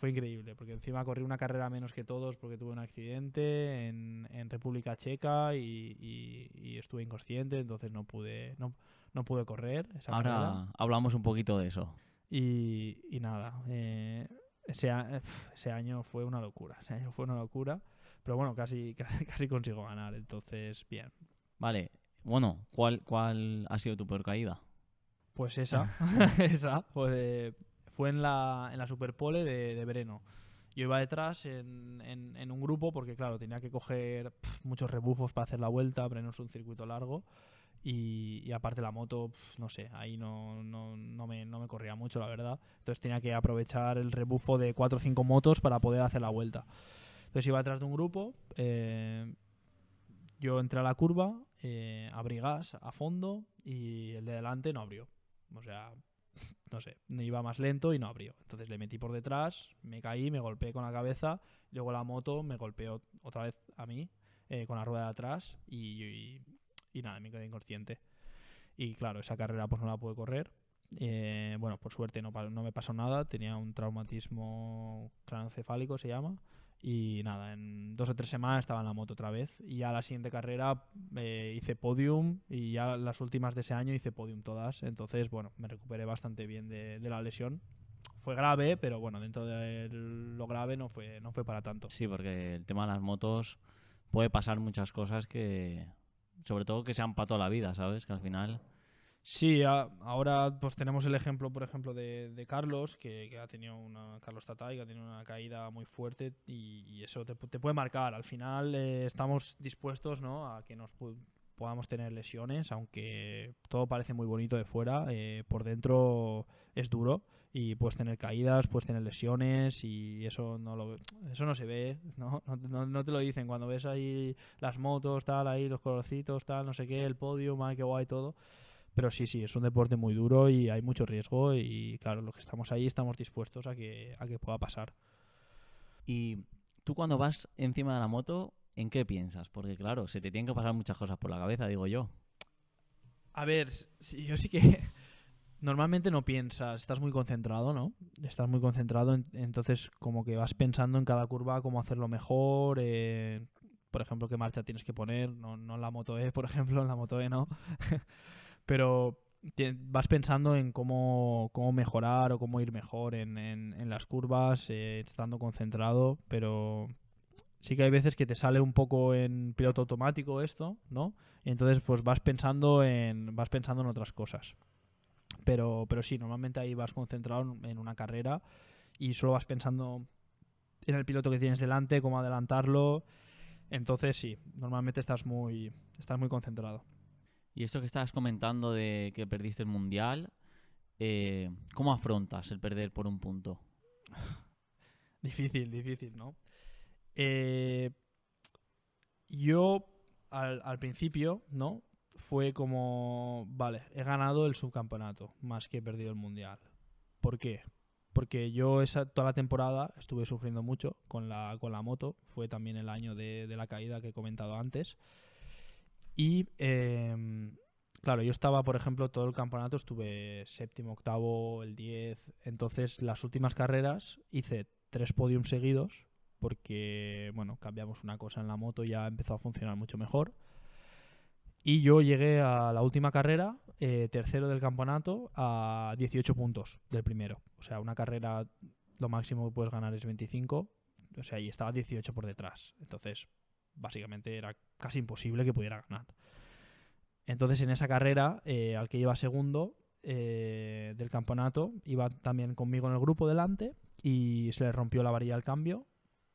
increíble, porque encima corrí una carrera menos que todos porque tuve un accidente en República Checa y estuve inconsciente, entonces no pude correr esa carrera. Ahora hablamos un poquito de eso. Y nada, ese año fue una locura, ese año fue una locura. Pero bueno, casi consigo ganar, entonces bien. Vale, bueno, ¿cuál ha sido tu peor caída? Pues esa, fue en la Superpole de Breno. Yo iba detrás en un grupo porque, claro, tenía que coger muchos rebufos para hacer la vuelta, pero no es un circuito largo. Y aparte la moto, no sé, ahí no me corría mucho, la verdad. Entonces tenía que aprovechar el rebufo de 4 o 5 motos para poder hacer la vuelta. Entonces iba detrás de un grupo, yo entré a la curva, abrí gas a fondo y el de delante no abrió. O sea, no sé, iba más lento y no abrió. Entonces le metí por detrás, me caí, me golpeé con la cabeza, luego la moto me golpeó otra vez a mí con la rueda de atrás y nada, me quedé inconsciente. Y claro, esa carrera pues no la pude correr. Bueno, por suerte no me pasó nada, tenía un traumatismo craneoencefálico, se llama. Y nada, en 2 o 3 semanas estaba en la moto otra vez. Y ya la siguiente carrera hice podium y ya las últimas de ese año hice podium todas. Entonces, bueno, me recuperé bastante bien de la lesión. Fue grave, pero bueno, dentro de lo grave no fue para tanto. Sí, porque el tema de las motos puede pasar muchas cosas que, sobre todo que sean para toda la vida, ¿sabes? Que al final... Sí, ahora pues tenemos el ejemplo, por ejemplo, de Carlos, que ha tenido Carlos Tatay, que ha tenido una caída muy fuerte y eso te puede marcar. Al final estamos dispuestos, ¿no?, a que podamos tener lesiones, aunque todo parece muy bonito de fuera, por dentro es duro y puedes tener caídas, puedes tener lesiones y eso no se ve, ¿no? No te lo dicen cuando ves ahí las motos, tal, ahí los colorcitos, tal, no sé qué, el podio, qué guay todo. Pero sí, es un deporte muy duro y hay mucho riesgo y claro, los que estamos ahí estamos dispuestos a que pueda pasar. Y tú cuando vas encima de la moto, ¿en qué piensas? Porque claro, se te tienen que pasar muchas cosas por la cabeza, digo yo. A ver, yo sí que normalmente no piensas, estás muy concentrado, ¿no? Estás muy concentrado, entonces como que vas pensando en cada curva cómo hacerlo mejor, por ejemplo, qué marcha tienes que poner, no en la Moto E, por ejemplo, en la Moto E no. Pero vas pensando en cómo mejorar o cómo ir mejor en las curvas, estando concentrado, pero sí que hay veces que te sale un poco en piloto automático esto, ¿no? Y entonces pues vas pensando en otras cosas. Pero sí, normalmente ahí vas concentrado en una carrera y solo vas pensando en el piloto que tienes delante, cómo adelantarlo. Entonces sí, normalmente estás muy concentrado. Y esto que estabas comentando de que perdiste el mundial, ¿cómo afrontas el perder por un punto? Difícil, ¿no? Yo al principio, ¿no? Fue como, vale, he ganado el subcampeonato más que he perdido el mundial. ¿Por qué? Porque yo toda la temporada estuve sufriendo mucho con la moto. Fue también el año de la caída que he comentado antes. Y claro, yo estaba, por ejemplo, todo el campeonato estuve séptimo, octavo, el 10. Entonces, las últimas carreras hice 3 podiums seguidos porque, bueno, cambiamos una cosa en la moto y ya empezó a funcionar mucho mejor. Y yo llegué a la última carrera, tercero del campeonato, a 18 puntos del primero. O sea, una carrera lo máximo que puedes ganar es 25. O sea, y estaba 18 por detrás. Entonces, básicamente era casi imposible que pudiera ganar. Entonces, en esa carrera, al que iba segundo del campeonato, iba también conmigo en el grupo delante y se le rompió la varilla del cambio,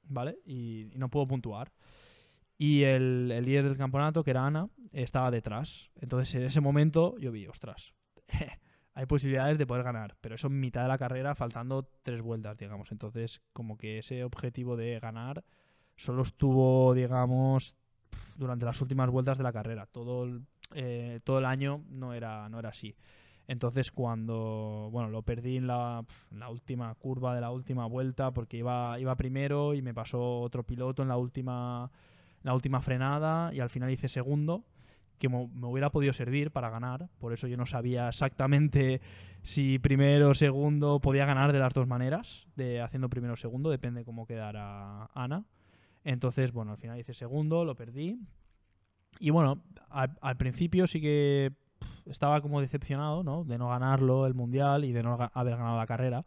¿vale? Y no pudo puntuar. Y el líder del campeonato, que era Ana, estaba detrás. Entonces, en ese momento, yo vi, ostras, hay posibilidades de poder ganar, pero eso en mitad de la carrera, faltando 3 vueltas, digamos. Entonces, como que ese objetivo de ganar solo estuvo, digamos, durante las últimas vueltas de la carrera. Todo el año no era así. Entonces, cuando lo perdí en la última curva de la última vuelta, porque iba primero y me pasó otro piloto en la última frenada y al final hice segundo, que me hubiera podido servir para ganar. Por eso yo no sabía exactamente si primero o segundo podía ganar de las dos maneras, de haciendo primero o segundo, depende cómo quedara Ana. Entonces, bueno, al final hice segundo, lo perdí. Y bueno, al principio sí que estaba como decepcionado, ¿no?, de no ganarlo el mundial y de no haber ganado la carrera.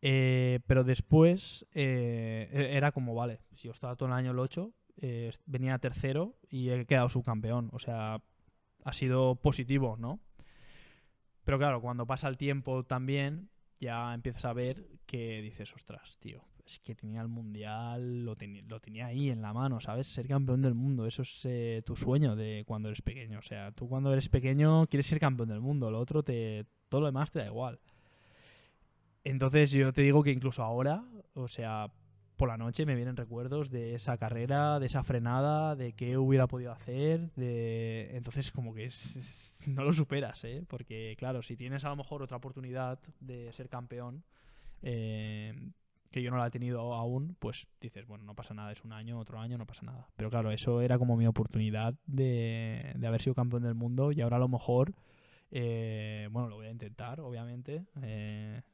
Pero después era como, vale, si yo estaba todo el año el 8, venía tercero y he quedado subcampeón. O sea, ha sido positivo, ¿no? Pero claro, cuando pasa el tiempo también, ya empiezas a ver que dices, ostras, tío, es que tenía el mundial, lo tenía ahí en la mano, ¿sabes? Ser campeón del mundo, eso es tu sueño de cuando eres pequeño. O sea, tú cuando eres pequeño quieres ser campeón del mundo, lo otro todo lo demás te da igual. Entonces yo te digo que incluso ahora, o sea, por la noche me vienen recuerdos de esa carrera, de esa frenada, de qué hubiera podido hacer, entonces como que no lo superas, ¿eh? Porque claro, si tienes a lo mejor otra oportunidad de ser campeón, eh, que yo no la he tenido aún, pues dices, bueno, no pasa nada, es un año, otro año, no pasa nada. Pero claro, eso era como mi oportunidad de haber sido campeón del mundo y ahora a lo mejor, bueno, lo voy a intentar, obviamente.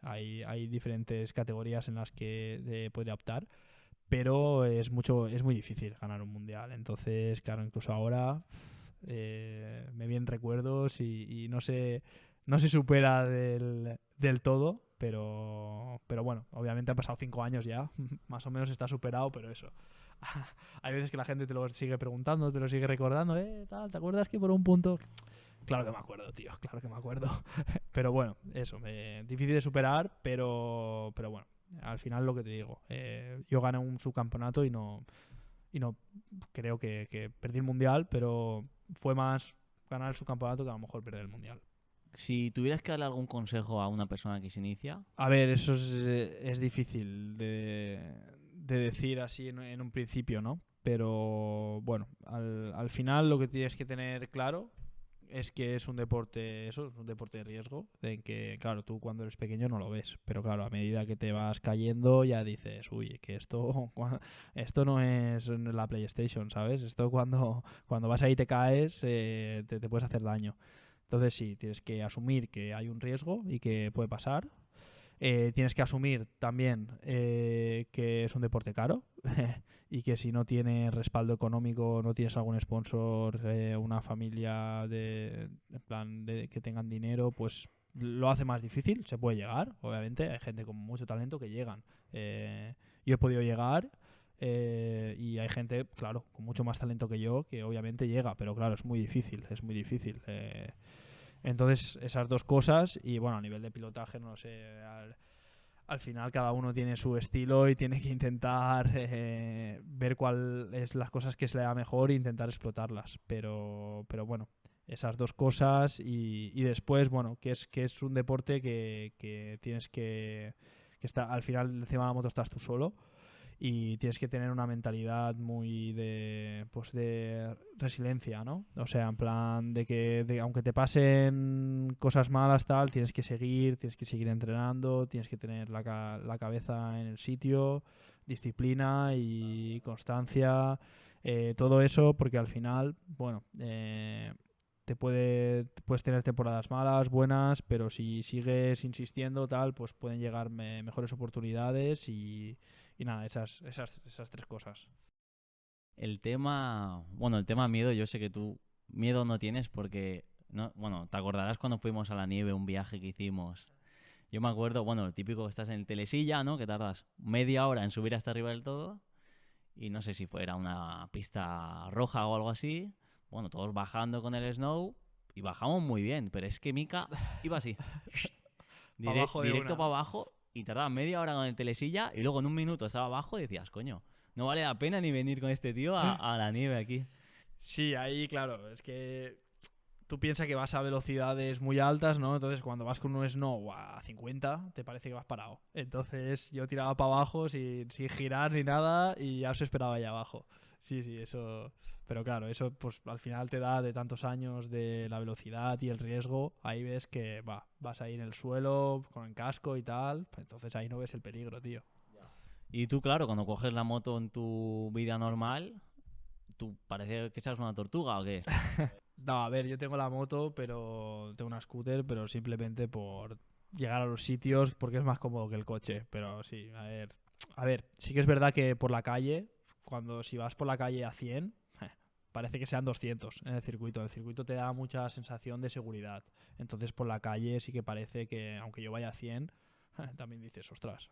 Hay diferentes categorías en las que podría optar, pero es muy difícil ganar un mundial. Entonces, claro, incluso ahora me vienen recuerdos y no se supera del todo, pero bueno, obviamente han pasado 5 años ya, más o menos está superado, pero eso. Hay veces que la gente te lo sigue preguntando, te lo sigue recordando, tal, ¿te acuerdas que por un punto? Claro que me acuerdo, tío, claro que me acuerdo. Pero bueno, eso, difícil de superar, pero bueno, al final lo que te digo, yo gané un subcampeonato y no creo que perdí el mundial, pero fue más ganar el subcampeonato que a lo mejor perder el mundial. Si tuvieras que darle algún consejo a una persona que se inicia, A ver, eso es difícil de decir así en un principio, ¿no? Pero bueno, al final lo que tienes que tener claro es que es un deporte, eso, es un deporte de riesgo, en que, claro, tú cuando eres pequeño no lo ves, pero claro, a medida que te vas cayendo ya dices, uy, que esto no es la PlayStation, ¿sabes? Esto cuando vas ahí y te caes, te puedes hacer daño. Entonces sí, tienes que asumir que hay un riesgo y que puede pasar. Tienes que asumir también que es un deporte caro y que si no tienes respaldo económico, no tienes algún sponsor, una familia en plan que tengan dinero, pues lo hace más difícil. Se puede llegar, obviamente. Hay gente con mucho talento que llegan. Yo he podido llegar y hay gente, claro, con mucho más talento que yo que obviamente llega, pero claro, es muy difícil, es muy difícil. Entonces, esas dos cosas, y bueno, a nivel de pilotaje, no sé, al final cada uno tiene su estilo y tiene que intentar ver cuáles las cosas que se le da mejor e intentar explotarlas. Pero bueno, esas dos cosas y después, bueno, que es un deporte que tienes que estar, al final encima de la moto estás tú solo y tienes que tener una mentalidad muy de resiliencia, ¿no? O sea, en plan de que aunque te pasen cosas malas, tal, tienes que seguir entrenando, tienes que tener la cabeza en el sitio, disciplina y constancia, todo eso, porque al final, bueno, puedes tener temporadas malas, buenas, pero si sigues insistiendo, tal, pues pueden llegar mejores oportunidades y nada, esas tres cosas. el tema miedo, yo sé que tú miedo no tienes porque, no, bueno, te acordarás cuando fuimos a la nieve, un viaje que hicimos. Yo me acuerdo, bueno, el típico que estás en el telesilla, ¿no? Que tardas media hora en subir hasta arriba del todo. Y no sé si fuera una pista roja o algo así. Bueno, todos bajando con el snow y bajamos muy bien, pero es que Mika iba así. Pa' abajo de Directo una. para abajo y tardaba media hora con el telesilla y luego en un minuto estaba abajo y decías, coño, no vale la pena ni venir con este tío a la nieve aquí. Sí, ahí, claro, es que tú piensas que vas a velocidades muy altas, ¿no? Entonces, cuando vas con un snow a 50, te parece que vas parado. Entonces, yo tiraba para abajo sin girar ni nada y ya os esperaba ahí abajo. Sí, sí, eso. Pero claro, eso pues al final te da de tantos años de la velocidad y el riesgo. Ahí ves que vas ahí en el suelo con el casco y tal. Pues entonces ahí no ves el peligro, tío. Y tú, claro, cuando coges la moto en tu vida normal, ¿tú parece que seas una tortuga o qué? No, a ver, yo tengo la moto, pero tengo una scooter, pero simplemente por llegar a los sitios porque es más cómodo que el coche. Pero sí, a ver, sí que es verdad que por la calle, si vas por la calle a 100, parece que sean 200 en el circuito. El circuito te da mucha sensación de seguridad. Entonces por la calle sí que parece que, aunque yo vaya a 100, también dices, ostras,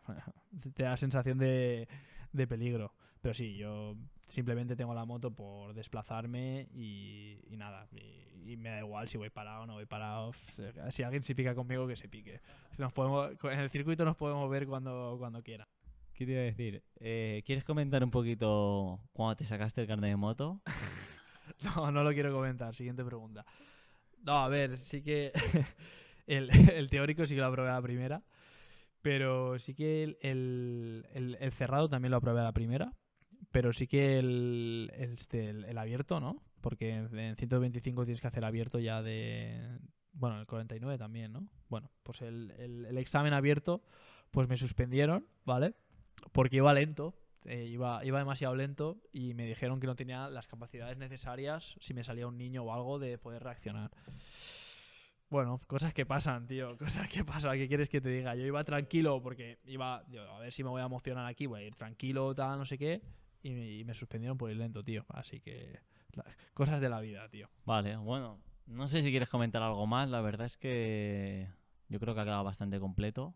te da sensación de peligro. Pero sí, yo simplemente tengo la moto por desplazarme y nada. Y me da igual si voy parado o no voy parado. Si alguien se pica conmigo, que se pique. En el circuito nos podemos ver cuando quiera. ¿Qué te iba a decir? ¿Quieres comentar un poquito cuando te sacaste el carnet de moto? No, no lo quiero comentar. Siguiente pregunta. No, a ver, sí que el teórico sí que lo aprobé a la primera, pero sí que el cerrado también lo aprobé a la primera, pero sí que el abierto, ¿no? Porque en 125 tienes que hacer abierto ya de... Bueno, el 49 también, ¿no? Bueno, pues el examen abierto, pues me suspendieron, ¿vale? Porque iba lento, iba demasiado lento y me dijeron que no tenía las capacidades necesarias si me salía un niño o algo de poder reaccionar. Bueno, cosas que pasan, tío, cosas que pasan, ¿qué quieres que te diga? Yo iba tranquilo porque iba, digo, a ver si me voy a emocionar aquí, voy a ir tranquilo, tal, no sé qué, y me suspendieron por ir lento, tío. Así que cosas de la vida, tío. Vale, bueno, no sé si quieres comentar algo más, la verdad es que yo creo que ha quedado bastante completo.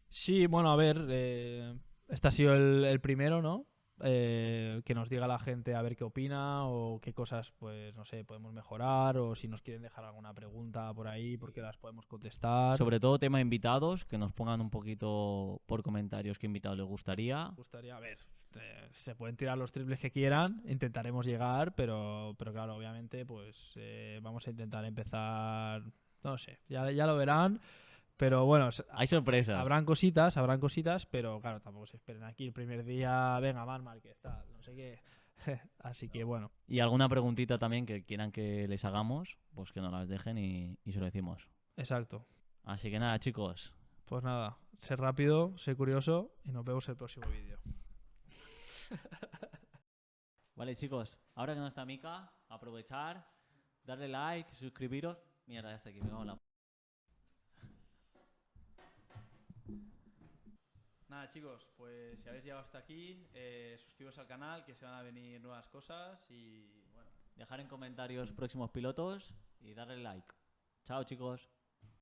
Sí, bueno, a ver, este ha sido el primero, ¿no? Que nos diga la gente a ver qué opina o qué cosas, pues, no sé, podemos mejorar o si nos quieren dejar alguna pregunta por ahí, porque las podemos contestar. Sobre todo tema invitados, que nos pongan un poquito por comentarios qué invitado les gustaría. Me gustaría, a ver, se pueden tirar los triples que quieran, intentaremos llegar, pero claro, obviamente, pues vamos a intentar empezar, no sé, ya lo verán. Pero bueno, Hay sorpresas. habrán cositas, pero claro, tampoco se esperen aquí el primer día, venga, Marc Márquez, tal, no sé qué. Así que bueno. Y alguna preguntita también que quieran que les hagamos, pues que nos las dejen y se lo decimos. Exacto. Así que nada, chicos. Pues nada, sé rápido, sé curioso y nos vemos en el próximo vídeo. Vale, chicos, ahora que no está Mika, aprovechar, darle like, suscribiros. Mierda, ya está aquí, me cago en la... Nada, chicos, pues si habéis llegado hasta aquí, suscribiros al canal, que se van a venir nuevas cosas y bueno. Dejar en comentarios próximos pilotos y darle like. Chao, chicos.